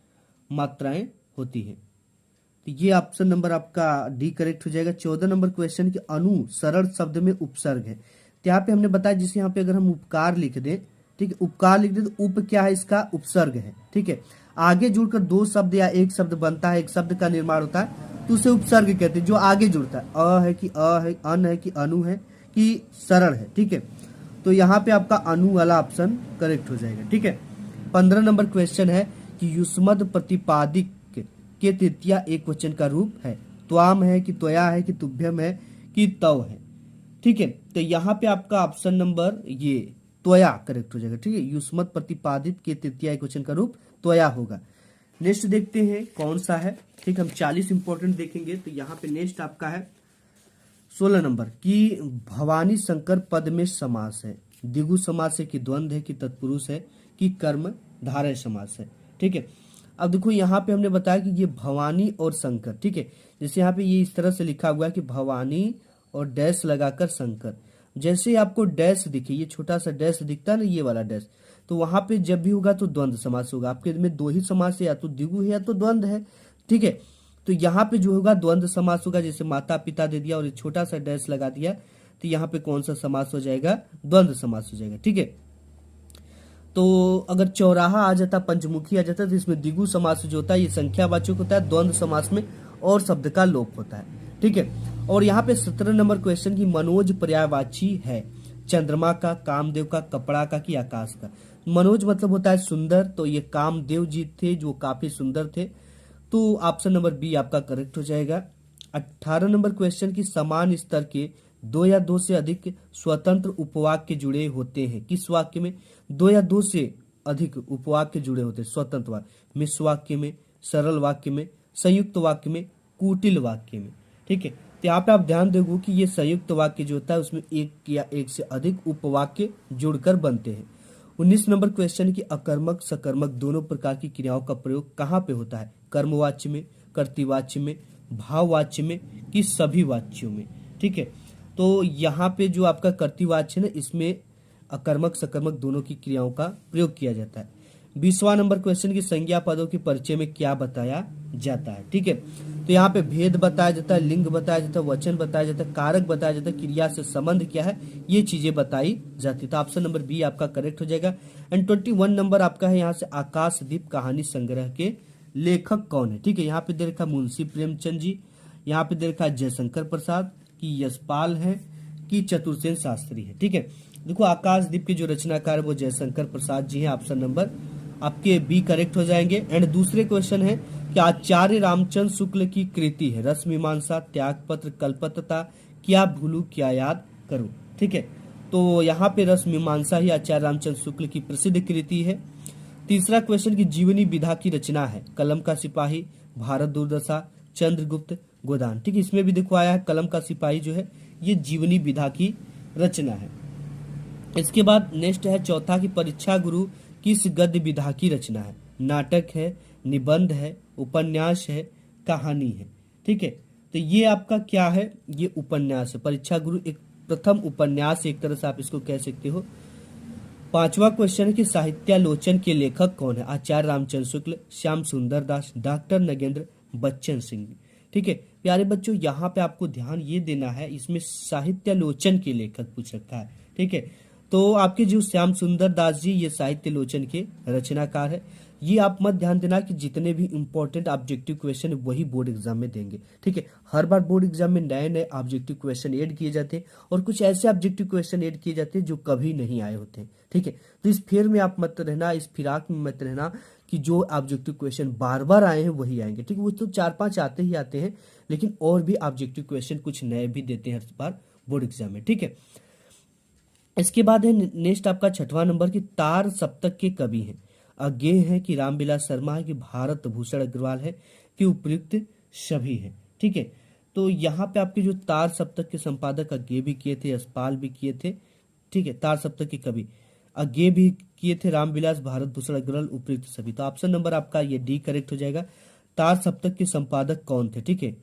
[SPEAKER 1] मात्राएं होती है। तो ये ऑप्शन नंबर आपका डी करेक्ट हो जाएगा। 14 नंबर क्वेश्चन की अनु सरल शब्द में उपसर्ग है। तो यहाँ पे हमने बताया जिसे यहाँ पे अगर हम उपकार लिख दें, ठीक है, उपकार लिख दें तो उप क्या है, इसका उपसर्ग है। ठीक है, आगे जुड़कर दो शब्द या एक शब्द बनता है, एक शब्द का निर्माण होता है तो उसे उपसर्ग कहते हैं। जो आगे जुड़ता है, अ है कि अ है, अन है कि अनु है कि सरल है। ठीक है, तो यहाँ पे आपका अनु वाला ऑप्शन करेक्ट हो जाएगा। ठीक है, 15 नंबर क्वेश्चन है कि युष्मद प्रतिपादिक के तृतीया एक वचन का रूप है। त्वाम है कि त्वया है कि तुभ्यम है कि तव है। ठीक है, तो यहाँ पे आपका ऑप्शन नंबर ये त्वया करेक्ट हो जाएगा। ठीक है, युष्मद प्रतिपादित के तृतीया एक वचन का रूप त्वया होगा। नेक्स्ट देखते हैं कौन सा है। ठीक, हम 40 इंपॉर्टेंट देखेंगे। तो यहाँ पे नेक्स्ट आपका है 16 नंबर की भवानी शंकर पद में समास है। द्विगु समास है कि द्वंद्व है कि तत्पुरुष है कि कर्म धारय समास है। ठीक है, अब देखो यहाँ पे हमने बताया कि ये भवानी और शंकर। ठीक है, जैसे यहाँ पे ये इस तरह से लिखा हुआ है कि भवानी और डैश लगाकर शंकर। जैसे आपको डैश दिखे, ये छोटा सा डैश दिखता है ना, ये वाला डैश, तो वहां पे जब भी होगा तो द्वंद्व समास होगा। आपके में दो ही समास है, या तो द्विगु है या तो द्वंद्व है। ठीक है, तो यहाँ पे जो होगा द्वंद्व समास होगा। जैसे माता पिता दे दिया और एक छोटा सा डैश लगा दिया, तो यहाँ पे कौन सा समास हो जाएगा, द्वंद्व समास हो जाएगा। ठीक है, तो अगर चौराहा आ जाता, पंचमुखी आ जाता, तो इसमें द्विगु समास जो होता है ये संख्यावाचक होता है। द्वंद्व समास में और शब्द का लोप होता है। ठीक है, और यहाँ पे 17 नंबर क्वेश्चन की मनोज पर्यायवाची है। चंद्रमा का, कामदेव का, कपड़ा का कि आकाश का। मनोज मतलब होता है सुंदर, तो ये कामदेव जी थे जो काफी सुंदर थे, तो ऑप्शन नंबर बी आपका करेक्ट हो जाएगा। 18 नंबर क्वेश्चन की समान स्तर के दो या दो से अधिक स्वतंत्र उपवाक्य जुड़े होते हैं। किस वाक्य में, दो या दो से अधिक उपवाक्य जुड़े होते हैं स्वतंत्र वाक्य, मिश्र वाक्य में, सरल वाक्य में, संयुक्त वाक्य में, कुटिल वाक्य में। ठीक है, तो यहाँ पे आप ध्यान दोगे कि ये संयुक्त वाक्य जो होता है उसमें एक या एक से अधिक उपवाक्य जुड़कर बनते हैं। 19 नंबर क्वेश्चन की अकर्मक सकर्मक दोनों प्रकार की क्रियाओं का प्रयोग कहाँ पे होता है। कर्मवाच्य में, कर्तृवाच्य में, भाववाच्य में कि सभी वाच्यों में। ठीक है, तो यहाँ पे जो आपका कर्तृवाच्य है ना, इसमें अकर्मक सकर्मक दोनों की क्रियाओं का प्रयोग किया जाता है। 20वां नंबर क्वेश्चन की संज्ञा पदों के परिचय में क्या बताया जाता है। ठीक है, तो यहाँ पे भेद बताया जाता है, लिंग बताया जाता है, वचन बताया जाता है, कारक बताया जाता है, क्रिया से संबंध क्या है, ये चीजें बताई जाती है। तो ऑप्शन नंबर बी आपका करेक्ट हो जाएगा। एंड 21 नंबर आपका है यहाँ से आकाशदीप कहानी संग्रह के लेखक कौन है। ठीक है, यहाँ पे दे रखा मुंशी प्रेमचंद जी, यहाँ पे दे रखा जयशंकर प्रसाद की यशपाल है कि चतुर्सेन शास्त्री है। ठीक है, देखो आकाशदीप के जो रचनाकार वो जयशंकर प्रसाद जी हैं। ऑप्शन नंबर आपके बी करेक्ट हो जाएंगे। एंड दूसरे क्वेश्चन है कि आचार्य रामचंद्र शुक्ल की कृति है रस मीमांसा, त्यागपत्र, कल्पतता, क्या भूलू क्या याद करूं। ठीक है, तो यहाँ पे रस मीमांसा ही आचार्य रामचंद्र शुक्ल की प्रसिद्ध कृति है। तीसरा क्वेश्चन की जीवनी विधा की रचना है। कलम का सिपाही, भारत दुर्दशा, चंद्रगुप्त गोदान। ठीक है, इसमें भी देखो आया है कलम का सिपाही जो है ये जीवनी विधा की रचना है। इसके बाद नेक्स्ट है चौथा की परीक्षा गुरु किस गद्य विधा की रचना है। नाटक है, निबंध है, उपन्यास है, कहानी है। ठीक है, तो ये आपका क्या है, ये उपन्यास है। परीक्षा गुरु एक प्रथम उपन्यास, एक तरह से आप इसको कह सकते हो। पांचवा क्वेश्चन है कि साहित्यालोचन के लेखक कौन है। आचार्य रामचंद्र शुक्ल, श्याम सुंदर दास, डॉक्टर नगेंद्र, बच्चन सिंह। ठीक है प्यारे बच्चों, यहाँ पे आपको ध्यान ये देना है, इसमें साहित्यालोचन के लेखक पूछ रखा है। ठीक है, तो आपके जो श्याम सुंदर दास जी ये साहित्यालोचन के रचनाकार है। ये आप मत ध्यान देना कि जितने भी इंपॉर्टेंट ऑब्जेक्टिव क्वेश्चन वही बोर्ड एग्जाम में देंगे। ठीक है, हर बार बोर्ड एग्जाम में नए नए ऑब्जेक्टिव क्वेश्चन ऐड किए जाते हैं और कुछ ऐसे ऑब्जेक्टिव क्वेश्चन ऐड किए जाते हैं जो कभी नहीं आए होते हैं। ठीक है, तो इस फेर में आप मत रहना, इस फिराक में मत रहना कि जो ऑब्जेक्टिव क्वेश्चन बार बार आए हैं वही आएंगे। ठीक है, वो तो 4-5 आते ही आते हैं, लेकिन और भी ऑब्जेक्टिव क्वेश्चन कुछ नए भी देते हैं हर बार बोर्ड एग्जाम में। ठीक है, इसके बाद है नेक्स्ट आपका छठवां नंबर की तार सप्तक के कवि हैं। अज्ञेय है कि रामविलास शर्मा है कि भारत भूषण अग्रवाल है कि उपयुक्त सभी है। ठीक है, तो यहाँ पे आपके जो तार सप्तक के संपादक अज्ञेय भी किए थे, यशपाल भी किए थे। ठीक है, तार सप्तक के कवि अज्ञेय भी किए थे, रामविलास, भारत भूषण अग्रवाल, उपयुक्त सभी। तो ऑप्शन नंबर आपका ये डी करेक्ट हो जाएगा। तार सप्तक के संपादक कौन थे। ठीक है,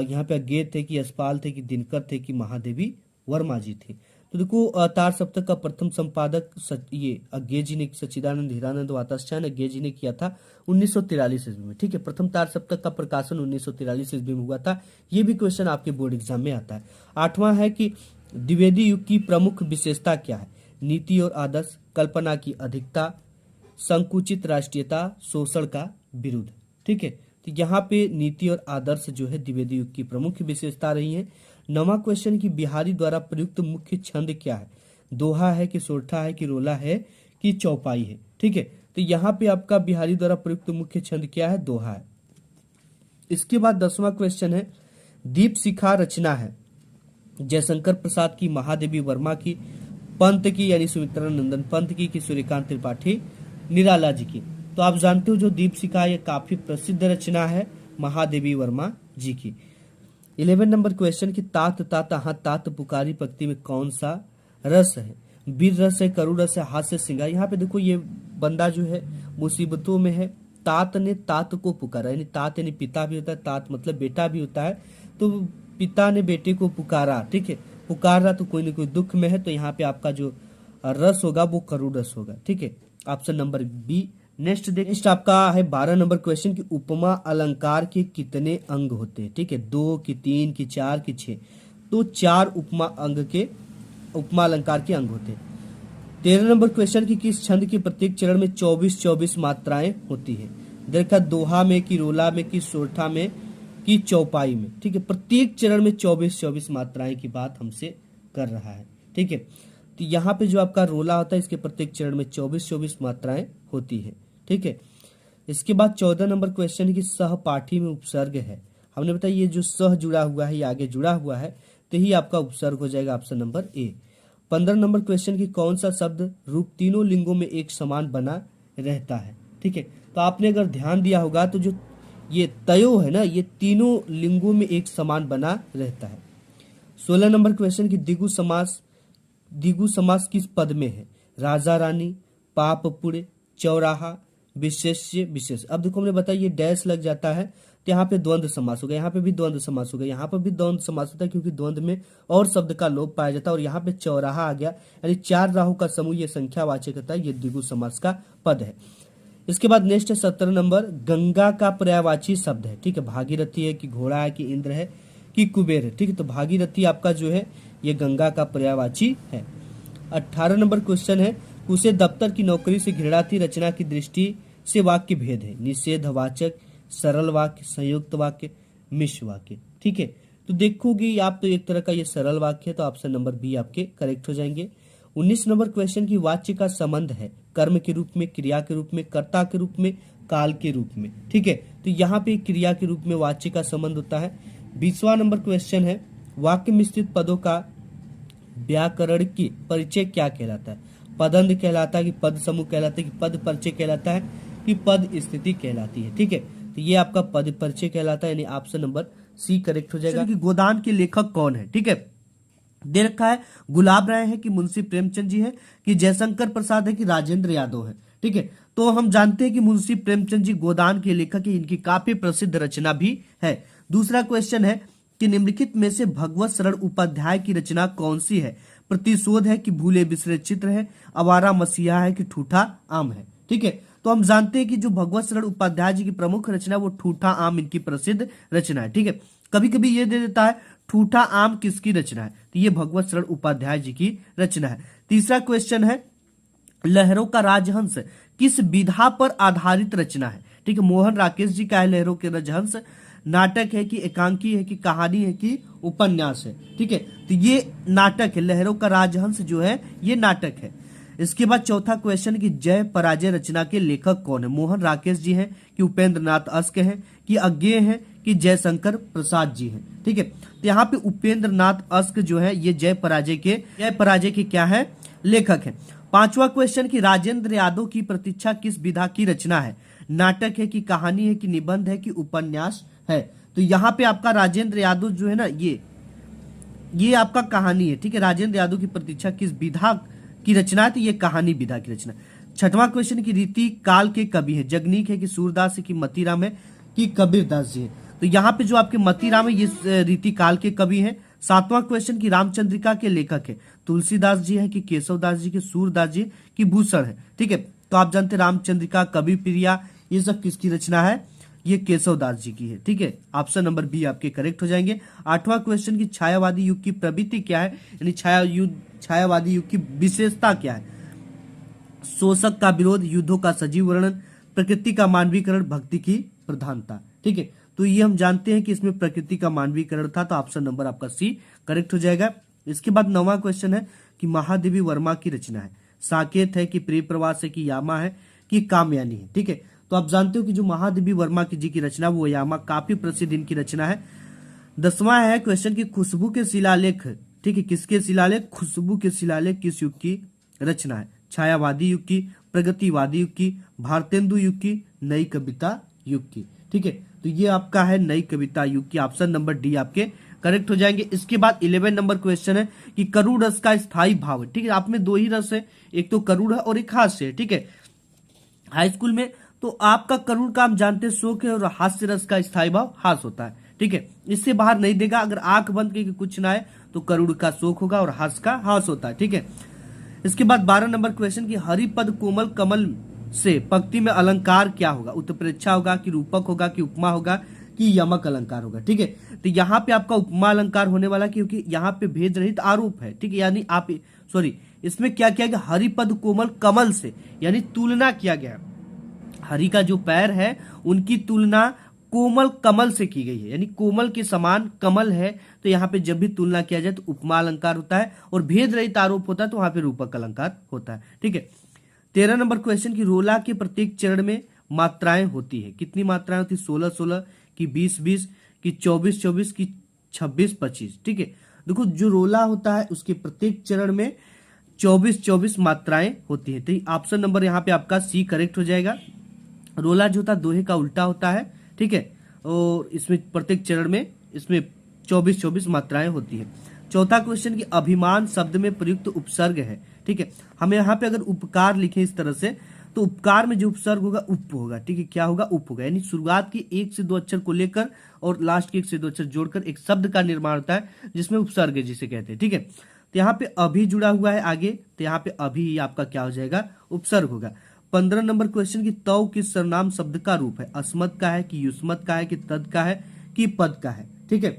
[SPEAKER 1] यहाँ पे अज्ञेय थे कि यशपाल थे कि दिनकर थे कि महादेवी वर्मा जी थे। तो देखो तार सप्तक का प्रथम संपादक ये अज्ञेय जी ने, सच्चिदानंद हीरानंद वाताश्रय अज्ञेय जी ने किया था 1943 ईस्वी में। ठीक है, प्रथम तार सप्तक का प्रकाशन 1943 ईस्वी में हुआ था। ये भी क्वेश्चन आपके बोर्ड एग्जाम में आता है। आठवां है कि द्विवेदी युग की प्रमुख विशेषता क्या है। नीति और आदर्श, कल्पना की अधिकता, संकुचित राष्ट्रीयता, शोषण का विरुद्ध। ठीक है, तो यहाँ पे नीति और आदर्श जो है द्विवेदी युग की प्रमुख विशेषता रही है। नवा क्वेश्चन की बिहारी द्वारा प्रयुक्त मुख्य छंद क्या है। दोहा है कि सोरठा है कि रोला है कि चौपाई है। ठीक है, तो यहाँ पे आपका बिहारी द्वारा प्रयुक्त मुख्य छंद क्या है, दोहा है। इसके बाद 10वां क्वेश्चन है दीप शिखा रचना है जयशंकर प्रसाद की, महादेवी वर्मा की, पंत की यानी सुमित्रा नंदन पंत की, कि सूर्यकांत त्रिपाठी निराला जी की। तो आप जानते हो जो दीप शिखा ये काफी प्रसिद्ध रचना है महादेवी वर्मा जी की। 11 नंबर क्वेश्चन की तात तात हाँ तात पुकारी पंक्ति में कौन सा रस है। वीर रस है, करुण रस है, हास्य श्रृंगार। यहाँ पे देखो ये बंदा जो है मुसीबतों में है, तात ने तात को पुकारा, यानी तात यानी पिता भी होता है, तात मतलब बेटा भी होता है। तो पिता ने बेटे को पुकारा। ठीक है, पुकार रहा तो कोई न कोई दुख में है, तो यहाँ पे आपका जो रस होगा वो करुण रस होगा। ठीक है, ऑप्शन नंबर बी। नेक्स्ट आपका है 12 नंबर क्वेश्चन की उपमा अलंकार के कितने अंग होते हैं। ठीक है, 2 की 3 की 4 की 6। तो 4 उपमा अलंकार के अंग होते हैं। 13 नंबर क्वेश्चन की किस छंद के प्रत्येक चरण में 24-24 मात्राएं होती है। देखा दोहा में कि रोला में कि सोरठा में कि चौपाई में। ठीक है, प्रत्येक चरण में 24-24 मात्राएं की बात हमसे कर रहा है। ठीक है, तो यहाँ पे जो आपका रोला होता है इसके प्रत्येक चरण में 24-24 मात्राएं होती है। ठीक है, इसके बाद 14 नंबर क्वेश्चन है कि सहपाठी में उपसर्ग है। हमने बताया ये जो सह जुड़ा हुआ है ये आगे जुड़ा हुआ है तो ही आपका उपसर्ग हो जाएगा, option number A. 15 number question की कौन सा शब्द रूप तीनों लिंगों में एक समान बना रहता है। ठीक है, तो आपने अगर ध्यान दिया होगा तो जो ये तयो है ना ये तीनों लिंगों में एक समान बना रहता है। 16 नंबर क्वेश्चन की द्विगु समास किस पद में है। राजा रानी, पाप पुण्य, चौराहा, विशेष्य विशेष। अब देखो हमने बताया ये डैश लग जाता है तो यहाँ पे द्वंद्व समास होगा, यहाँ पे भी द्वंद्व समास होगा, यहाँ पे भी द्वंद्व समास होता है क्योंकि द्वंद्व में और शब्द का लोप पाया जाता है। और यहाँ पे चौराहा आ गया यानी 4 राहु का समूह ये संख्यावाचक होता है, ये द्विगु समास का पद है। इसके बाद नेक्स्ट है 17 नंबर गंगा का पर्यायवाची शब्द है। ठीक है, भागीरथी है कि घोड़ा है कि इंद्र है कि कुबेर है। ठीक है, तो भागीरथी आपका जो है ये गंगा का पर्यायवाची है। 18 नंबर क्वेश्चन है उसे दफ्तर की नौकरी से घृणा थी, रचना की दृष्टि से वाक्य भेद है। निषेधवाचक, सरल वाक्य, संयुक्त वाक्य, मिश्र वाक्य। ठीक है, तो देखोगे आप तो एक तरह का ये सरल वाक्य है, तो ऑप्शन नंबर बी आपके करेक्ट हो जाएंगे। 19 नंबर क्वेश्चन की वाच्य का संबंध है कर्म के रूप में, क्रिया के रूप में, कर्ता के रूप में, काल के रूप में। ठीक है, तो यहाँ पे क्रिया के रूप में वाच्य का संबंध होता है। 20वां नंबर क्वेश्चन है वाक्य में स्थित पदों का व्याकरण की परिचय क्या कहलाता है। पदंध कहलाता है कि पद समूह कहलाता है कि पद परिचय कहलाता है कि पद स्थिति कहलाती है। ठीक है, तो ये आपका पद परिचय कहलाता है, यानी ऑप्शन नंबर सी करेक्ट हो जाएगा। कि गोदान के लेखक कौन है, ठीक है, दे रखा है गुलाब राय है कि मुंशी प्रेमचंद जी है कि जयशंकर प्रसाद है कि राजेंद्र यादव है, ठीक है। तो हम जानते हैं कि मुंशी प्रेमचंद जी गोदान के लेखक है, इनकी काफी प्रसिद्ध रचना भी है। दूसरा क्वेश्चन है कि निम्नलिखित में से भगवत शरण उपाध्याय की रचना कौन सी है? प्रतिशोध है कि भूले बिसरे चित्र है, आवारा मसीहा है कि ठूठा आम है, ठीक है। तो हम जानते हैं कि जो भगवत शरण उपाध्याय जी की प्रमुख रचना वो ठूठा आम इनकी प्रसिद्ध रचना है, ठीक है। कभी कभी ये दे देता है ठूठा आम किसकी रचना है, तो ये भगवत शरण उपाध्याय जी की रचना है। तीसरा क्वेश्चन है लहरों का राजहंस किस विधा पर आधारित रचना है, ठीक है। मोहन राकेश जी का है लहरों के राजहंस, नाटक है कि एकांकी है कि कहानी है कि उपन्यास है, ठीक है। तो ये नाटक है, लहरों का राजहंस जो है ये नाटक है। इसके बाद चौथा क्वेश्चन कि जय पराजय रचना के लेखक कौन है? मोहन राकेश जी हैं कि उपेंद्र नाथ अस्क हैं कि अज्ञेय हैं कि जयशंकर प्रसाद जी हैं, ठीक है। तो यहाँ पे उपेंद्र नाथ अस्क जो है ये जय पराजय के क्या है? लेखक है। पांचवा क्वेश्चन कि राजेंद्र यादव की प्रतीक्षा किस विधा की रचना है? नाटक है कि कहानी है कि निबंध है कि उपन्यास है? तो यहाँ पे आपका राजेंद्र यादव जो है ना ये आपका कहानी है, ठीक है। राजेंद्र यादव की प्रतीक्षा किस विधा की रचना है? तो ये कहानी विधा की रचना। छठवां क्वेश्चन की रीति काल के कवि है, जगनीक है कि सूरदास है कि मतीराम है कि कबीरदास जी है? तो यहाँ पे जो आपके मतीराम है ये रीति काल के कवि हैं। सातवां क्वेश्चन की रामचंद्रिका के लेखक है, तुलसीदास जी है कि केशवदास जी के सूरदास जी की भूषण है, ठीक है। तो आप जानते हैं रामचंद्रिका, कवि प्रिया, ये सब किसकी रचना है? ये केशवदास जी की है, ठीक है। ऑप्शन नंबर बी आपके करेक्ट हो जाएंगे। आठवां क्वेश्चन की छायावादी युग की प्रवृत्ति क्या है, यानी छायावादी युग की विशेषता क्या है? शोषक का विरोध, युद्धों का सजीव वर्णन, प्रकृति का मानवीकरण, भक्ति की प्रधानता, ठीक है। तो ये हम जानते हैं कि इसमें प्रकृति का मानवीकरण था, तो ऑप्शन नंबर आपका सी करेक्ट हो जाएगा। इसके बाद 9वां क्वेश्चन है कि महादेवी वर्मा की रचना है, साकेत है कि प्रिय प्रवास है कि यामा है कि कामयानी है, ठीक है। तो आप जानते हो कि जो महादेवी वर्मा की जी की रचना वो यामा काफी प्रसिद्ध इनकी रचना है। 10वां है क्वेश्चन की खुशबू के शिलालेख, ठीक है, किसके शिलालेख? खुशबू के शिलालेख किस युग की रचना है? छायावादी युग की, प्रगतिवादी युग की, भारतेंदु युग की, नई कविता युग की, ठीक है। तो ये आपका है नई कविता युग की, ऑप्शन नंबर डी आपके करेक्ट हो जाएंगे। इसके बाद 11 नंबर क्वेश्चन है कि करुण रस का स्थायी भाव, ठीक है। आप में दो ही रस है, एक तो करुण है और एक हास्य है, ठीक है। हाई स्कूल में तो आपका करुण का हम जानते हैं शोक है और हास्य रस का स्थायी भाव हास होता है, ठीक है। इससे बाहर नहीं देगा, अगर आंख बंद करके कुछ ना है तो करुण का शोक होगा और हास का हास होता है, ठीक है। इसके बाद 12 नंबर क्वेश्चन की हरिपद कोमल कमल से पंक्ति में अलंकार क्या होगा? उत्प्रेक्षा होगा कि रूपक होगा कि उपमा होगा कि यमक अलंकार होगा, ठीक है। तो यहाँ पे आपका उपमा अलंकार होने वाला, क्योंकि यहाँ पे भेद रहित आरोप है, ठीक है। यानी आप इसमें क्या किया गया? हरिपद कोमल कमल से, यानी तुलना किया गया, हरि का जो पैर है उनकी तुलना कोमल कमल से की गई है, यानी कोमल के समान कमल है। तो यहाँ पे जब भी तुलना किया जाए तो उपमा अलंकार होता है, और भेद रहित आरोप होता है तो वहां पे रूपक अलंकार होता है, ठीक है। 13 नंबर क्वेश्चन की रोला के प्रत्येक चरण में मात्राएं होती है, कितनी मात्राएं होती है? 16-16 की, 20-20 की, 24-24 की, 26-25, ठीक है। देखो जो रोला होता है उसके प्रत्येक चरण में 24-24 मात्राएं होती है, तो ऑप्शन नंबर यहाँ पे आपका सी करेक्ट हो जाएगा। रोला जो होता है दोहे का उल्टा होता है, ठीक है, और इसमें प्रत्येक चरण में इसमें 24-24 मात्राएं होती है। चौथा क्वेश्चन की अभिमान शब्द में प्रयुक्त उपसर्ग है, ठीक है। हमें यहाँ पे अगर उपकार लिखे इस तरह से तो उपकार में जो उपसर्ग होगा उप होगा, ठीक है। क्या होगा? उप होगा, यानी शुरुआत के 1 से 2 अक्षर को लेकर और लास्ट के 1 से 2 अक्षर जोड़कर एक शब्द का निर्माण होता है जिसमें उपसर्ग है जिसे कहते हैं, ठीक है। तो यहाँ पे अभी जुड़ा हुआ है आगे, तो यहाँ पे अभी आपका क्या हो जाएगा? उपसर्ग होगा। 15 नंबर क्वेश्चन की तव किस सर्वनाम शब्द का रूप है? अस्मत् का है कि युष्मत् का है कि तद का है कि पद का है, ठीक है।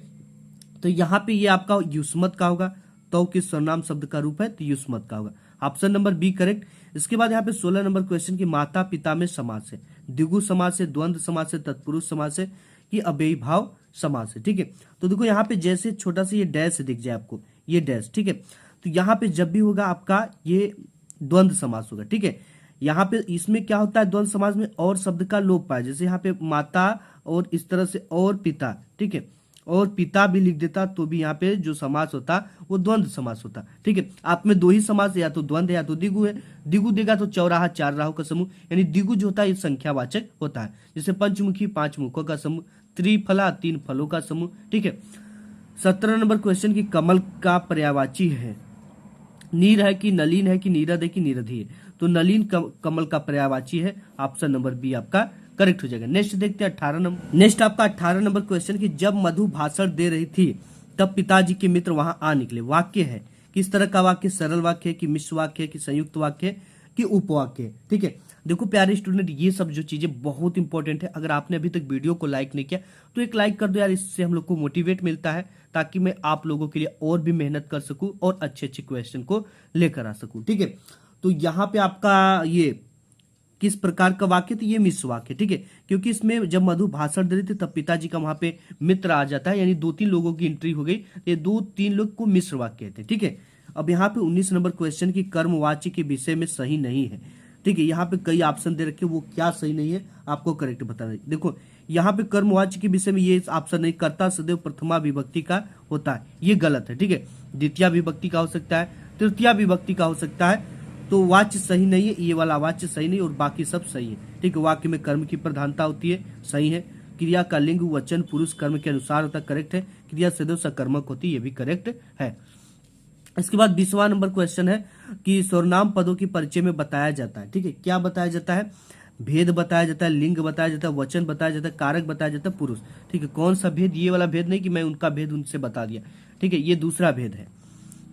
[SPEAKER 1] तो यहाँ पे ये आपका युष्मत् का होगा, तव किस सर्वनाम शब्द का रूप है? तो युष्मत् का होगा, ऑप्शन नंबर बी करेक्ट। इसके बाद यहाँ पे 16 नंबर क्वेश्चन की माता पिता में समास है, द्विगु समास है, द्वंद्व समास है, तत्पुरुष समास है कि अव्ययी भाव समास है, ठीक है। तो देखो यहाँ पे जैसे छोटा सा ये डैश दिख जाए आपको, ये डैश, ठीक है। तो यहाँ पे जब भी होगा आपका ये द्वंद्व समास होगा, ठीक है। यहाँ पे इसमें क्या होता है? द्वंद्व समास में और शब्द का लोप पाए, जैसे यहाँ पे माता और इस तरह से और पिता, ठीक है। और पिता भी लिख देता तो भी यहाँ पे जो समास होता वो द्वंद्व समास होता। ठीक है, आप में दो ही समास, या तो द्वंद्व है या तो द्विगु है। द्विगु देगा तो चौराहा चार राहों का समूह, यानी द्विगु जो होता है ये संख्यावाचक होता है। जैसे पंचमुखी पांच मुखों का समूह, त्रिफला तीन फलों का समूह। ठीक है, 17 नंबर क्वेश्चन की कमल का पर्यायवाची है, नीर है कि नलीन है कि नीरद है कि निरधि है। तो नलीन कमल का पर्यायवाची है, ऑप्शन नंबर बी आपका करेक्ट हो जाएगा। नेक्स्ट देखते हैं 18 नंबर। नेक्स्ट आपका 18 नंबर क्वेश्चन की जब मधु भाषण दे रही थी तब पिताजी के मित्र वहां आ निकले। वाक्य है, किस तरह का वाक्य, सरल वाक्य है कि मिश्र वाक्य है कि संयुक्त वाक्य है कि उपवाक्य है। ठीक है, देखो प्यारे स्टूडेंट, ये सब जो चीजें बहुत इंपॉर्टेंट है। अगर आपने अभी तक वीडियो को लाइक नहीं किया तो एक लाइक कर दो यार, इससे हम लोग को मोटिवेट मिलता है ताकि मैं आप लोगों के लिए और भी मेहनत कर सकूं और अच्छे अच्छे क्वेश्चन को लेकर आ सकूं। ठीक है, तो यहाँ पे आपका ये किस प्रकार का वाक्य, तो ये मिश्र वाक्य। ठीक है, क्योंकि इसमें जब मधु भाषण दे रहे थे तब पिताजी का वहां पे मित्र आ जाता है, यानी 2-3 लोगों की एंट्री हो गई, ये 2-3 लोग को मिश्र वाक्य कहते हैं। ठीक है, अब यहाँ पे 19 नंबर क्वेश्चन की कर्मवाची के विषय में सही नहीं है। ठीक है, यहाँ पे कई ऑप्शन दे रखे, वो क्या सही नहीं है आपको करेक्ट बताना है। देखो यहाँ पे कर्मवाची के विषय में ये ऑप्शन नहीं, कर्ता सदैव प्रथमा विभक्ति का होता है, ये गलत है। ठीक है, द्वितीय विभक्ति का हो सकता है, तृतीय विभक्ति का हो सकता है, तो वाच्य सही नहीं है, ये वाला वाच्य सही नहीं और बाकी सब सही है। ठीक है, वाक्य में कर्म की प्रधानता होती है, सही है। क्रिया का लिंग वचन पुरुष कर्म के अनुसार होता है, करेक्ट है। क्रिया सदैव सकर्मक होती है, ये भी करेक्ट है। इसके बाद 20वां नंबर क्वेश्चन है कि सर्वनाम पदों की परिचय में बताया जाता है। ठीक है, क्या बताया जाता है, भेद बताया जाता है, लिंग बताया जाता है, वचन बताया जाता है, कारक बताया जाता है, पुरुष। ठीक है, कौन सा भेद, ये वाला भेद नहीं कि मैं उनका भेद उनसे बता दिया। ठीक है, ये दूसरा भेद है,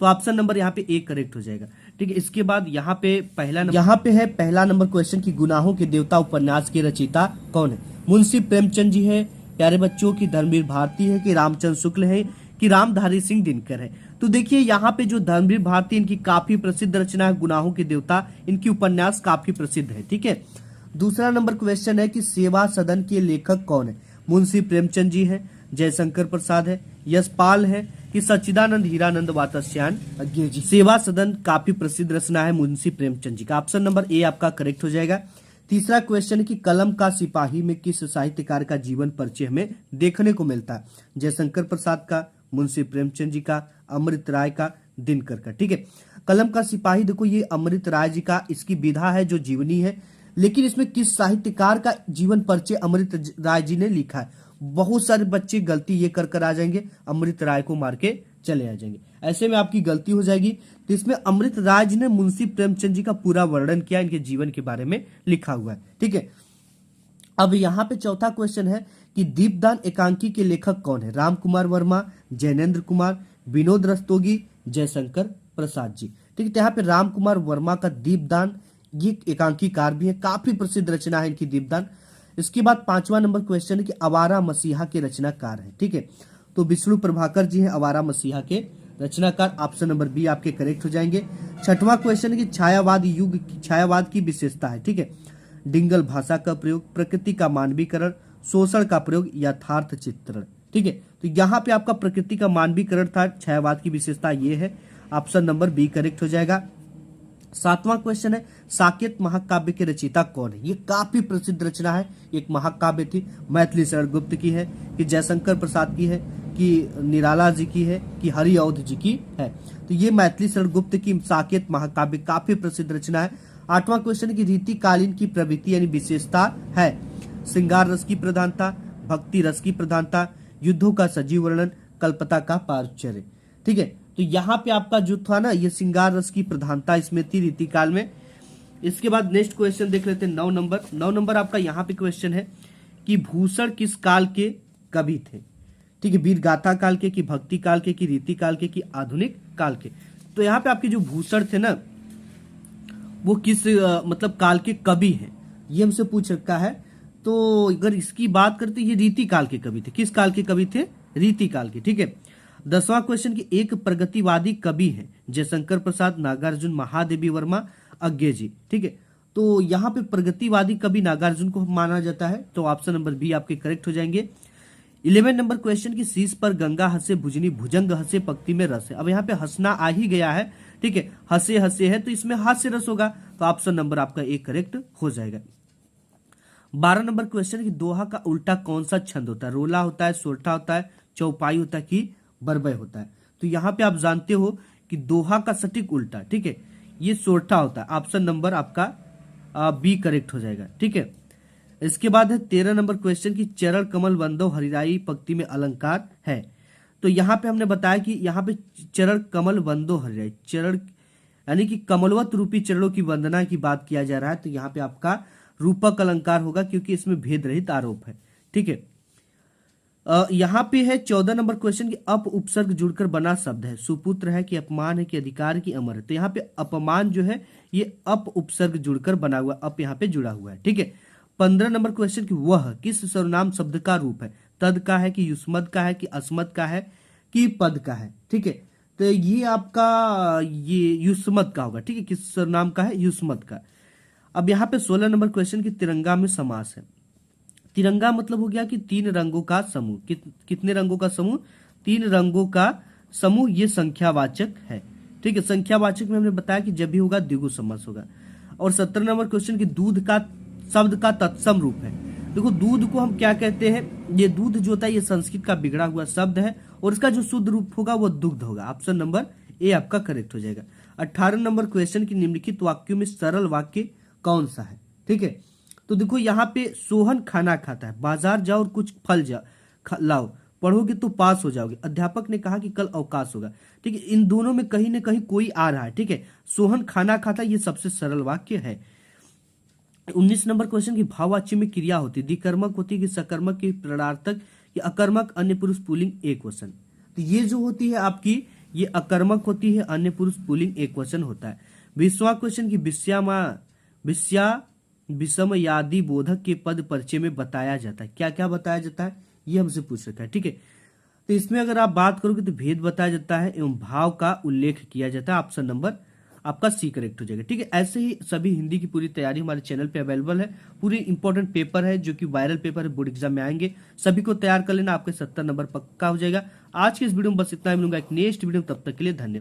[SPEAKER 1] तो ऑप्शन नंबर यहाँ पे एक करेक्ट हो जाएगा। ठीक है, इसके बाद यहाँ पे पहला नंबर क्वेश्चन की गुनाहों के देवता उपन्यास के रचयिता कौन है। मुंशी प्रेमचंद जी है, प्यारे बच्चों की धर्मवीर भारती है कि रामचंद्र शुक्ल है कि रामधारी सिंह दिनकर है। तो देखिए यहाँ पे जो धर्मवीर भारती, इनकी काफी प्रसिद्ध रचना है गुनाहों के देवता, इनकी उपन्यास काफी प्रसिद्ध है। ठीक है, दूसरा नंबर क्वेश्चन है कि सेवा सदन के लेखक कौन है। मुंशी प्रेमचंद जी है, जयशंकर प्रसाद है, यशपाल है कि सच्चिदानंद हीरानंद वात्स्यायन जी। सेवा सदन काफी प्रसिद्ध रचना है मुंशी प्रेमचंद जी का, ऑप्शन नंबर ए आपका करेक्ट हो जाएगा। तीसरा क्वेश्चन है कि कलम का सिपाही में किस साहित्यकार का जीवन परिचय हमें देखने को मिलता है। जयशंकर प्रसाद का, मुंशी प्रेमचंद जी का, अमृत राय का, दिनकर का। ठीक है, कलम का सिपाही देखो ये अमृत राय जी का, इसकी विधा है जो जीवनी है, लेकिन इसमें किस साहित्यकार का जीवन परिचय अमृत राय जी ने लिखा है। बहुत सारे बच्चे गलती ये कर आ जाएंगे, अमृत राय को मार के चले आ जाएंगे, ऐसे में आपकी गलती हो जाएगी। तो इसमें अमृत राय जी ने मुंशी प्रेमचंद जी का पूरा वर्णन किया, इनके जीवन के बारे में लिखा हुआ है। ठीक है, अब यहाँ पे चौथा क्वेश्चन है कि दीपदान एकांकी के लेखक कौन है। राम कुमार वर्मा, जैनेन्द्र कुमार, विनोद रस्तोगी, जयशंकर प्रसाद जी। ठीक है, तो यहाँ पे राम कुमार वर्मा का दीपदान ये एकांकीकार भी है, काफी प्रसिद्ध रचना है इनकी दीपदान। इसके बाद 5वां नंबर क्वेश्चन है कि आवारा मसीहा के रचनाकार है। ठीक है, तो विष्णु प्रभाकर जी हैं आवारा मसीहा के रचनाकार, ऑप्शन नंबर बी आपके करेक्ट हो जाएंगे। 6वां क्वेश्चन है कि छायावाद की विशेषता है। ठीक है, डिंगल भाषा का प्रयोग, प्रकृति का मानवीकरण, शोषण का प्रयोग, यथार्थ चित्रण। ठीक है, तो यहाँ पे आपका प्रकृति का मानवीकरण था, छायावाद की विशेषता ये है, ऑप्शन नंबर बी करेक्ट हो जाएगा। 7वां क्वेश्चन है साकेत महाकाव्य के रचयिता कौन है। ये काफी प्रसिद्ध रचना है, एक महाकाव्य थी, मैथिली शरण गुप्त की है कि जयशंकर प्रसाद की है कि निराला जी की है कि हरिऔध जी की है। तो ये मैथिली शरण गुप्त की साकेत महाकाव्य काफी प्रसिद्ध रचना है। 8वां क्वेश्चन है कि रीतिकालीन की प्रवृत्ति यानी विशेषता है। श्रृंगार रस की प्रधानता, भक्ति रस की प्रधानता, युद्धों का सजीव वर्णन, कल्पता का पारचर्य। ठीक है, तो यहाँ पे आपका जो था ना ये श्रृंगार रस की प्रधानता इसमें थी रीतिकाल में। इसके बाद नेक्स्ट क्वेश्चन देख लेते हैं 9 नंबर आपका यहाँ पे क्वेश्चन है कि भूषण किस काल के कवि थे। ठीक है, वीर गाथा काल के कि भक्ति काल के कि रीति काल के कि आधुनिक काल के। तो यहाँ पे आपके जो भूषण थे ना वो किस मतलब काल के कवि हैं, ये हमसे पूछ रखा है। तो अगर इसकी बात करते ये रीति काल के कवि थे। किस काल के कवि थे, रीति काल के। ठीक है, 10वां क्वेश्चन की एक प्रगतिवादी कवि है। जयशंकर प्रसाद, नागार्जुन, महादेवी वर्मा, अज्ञे जी। ठीक है, तो यहाँ पे प्रगतिवादी कवि नागार्जुन को माना जाता है, तो ऑप्शन नंबर बी आपके करेक्ट हो जाएंगे। 11 नंबर क्वेश्चन की शीश पर गंगा हंसे भुजनी भुजंग हंसे पंक्ति में रस है। अब यहाँ पे हंसना आ ही गया है। ठीक है, हंसे हंसे है तो इसमें हास्य रस होगा, तो ऑप्शन नंबर आपका एक करेक्ट हो जाएगा। 12 नंबर क्वेश्चन कि दोहा का उल्टा कौन सा छंद होता है? रोला होता है, सोरठा होता है, चौपाई होता है कि बरबय होता है? तो यहाँ पे आप जानते हो कि दोहा का सटीक उल्टा, ठीक है, ये सोरठा होता है। ऑप्शन नंबर आपका बी करेक्ट हो जाएगा, ठीक है। इसके बाद है 13 नंबर क्वेश्चन की चरण कमल बंदो हरिराई पंक्ति में अलंकार है। तो यहाँ पे हमने बताया कि यहाँ पे चरण कमल बंदो हरिराई, चरण यानी कि कमलवत रूपी चरणों की वंदना की बात किया जा रहा है। तो यहाँ पे आपका रूपक अलंकार होगा क्योंकि इसमें भेद रहित आरोप है, ठीक है। यहाँ पे है 14 नंबर क्वेश्चन की अप उपसर्ग जुड़कर बना शब्द है, सुपुत्र है कि अपमान है कि अधिकार की अमर है? तो यहाँ पे अपमान जो है ये अप उपसर्ग जुड़कर बना हुआ, अप यहाँ पे जुड़ा हुआ है, ठीक है। 15 नंबर क्वेश्चन की वह किस सर्वनाम शब्द का रूप है? तद का है कि युष्मद का है कि अस्मद का है कि पद का है? ठीक है, तो ये आपका ये युष्मद का होगा, ठीक है। किस सर्वनाम का है? युष्मद का। अब यहाँ पे 16 नंबर क्वेश्चन की तिरंगा में समास है। तिरंगा मतलब हो गया कि 3 रंगों का समूह। कितने रंगों का समूह? 3 रंगों का समूह, ये संख्यावाचक है, ठीक है। संख्यावाचक में हमने बताया कि जब भी होगा द्विगु समास होगा। और 17 नंबर क्वेश्चन की दूध का शब्द का तत्सम रूप है। देखो दूध को हम क्या कहते हैं? ये दूध जो होता है ये संस्कृत का बिगड़ा हुआ शब्द है और इसका जो शुद्ध रूप होगा वो दुग्ध होगा। ऑप्शन नंबर ए आपका करेक्ट हो जाएगा। 18 नंबर क्वेश्चन की निम्नलिखित वाक्यों में सरल वाक्य कौन सा है? ठीक है, तो देखो यहाँ पे सोहन खाना खाता है, बाजार जाओ और कुछ फल लाओ, पढ़ोगे तो पास हो जाओगे, अध्यापक ने कहा कि कल अवकाश होगा। ठीक है, इन दोनों में कहीं ना कहीं कोई आ रहा है, ठीक है। सोहन खाना खाता, ये सबसे सरल वाक्य है। 19 नंबर क्वेश्चन की भाववाच्य में क्रिया होती है, द्विकर्मक होती है कि सकर्मक की प्रणर्थक या अकर्मक अन्य पुरुष पुल्लिंग एक वचन? तो ये जो होती है आपकी ये अकर्मक होती है, अन्य पुरुष पुल्लिंग एक वचन होता है। 20वां क्वेश्चन की विषया विषमयादि बोधक के पद परिचय में बताया जाता है। क्या क्या बताया जाता है ये हमसे पूछ रखा है, ठीक है। तो इसमें अगर आप बात करोगे तो भेद बताया जाता है एवं भाव का उल्लेख किया जाता है। ऑप्शन नंबर आपका सी करेक्ट हो जाएगा, ठीक है। ऐसे ही सभी हिंदी की पूरी तैयारी हमारे चैनल पे अवेलेबल है। पूरे इंपॉर्टेंट पेपर है जो कि वायरल पेपर है, बोर्ड एग्जाम में आएंगे, सभी को तैयार कर लेना, आपके 70 नंबर पक्का हो जाएगा। आज के इस वीडियो में बस इतना ही, मिलूंगा एक नेक्स्ट वीडियो, तब तक के लिए धन्यवाद।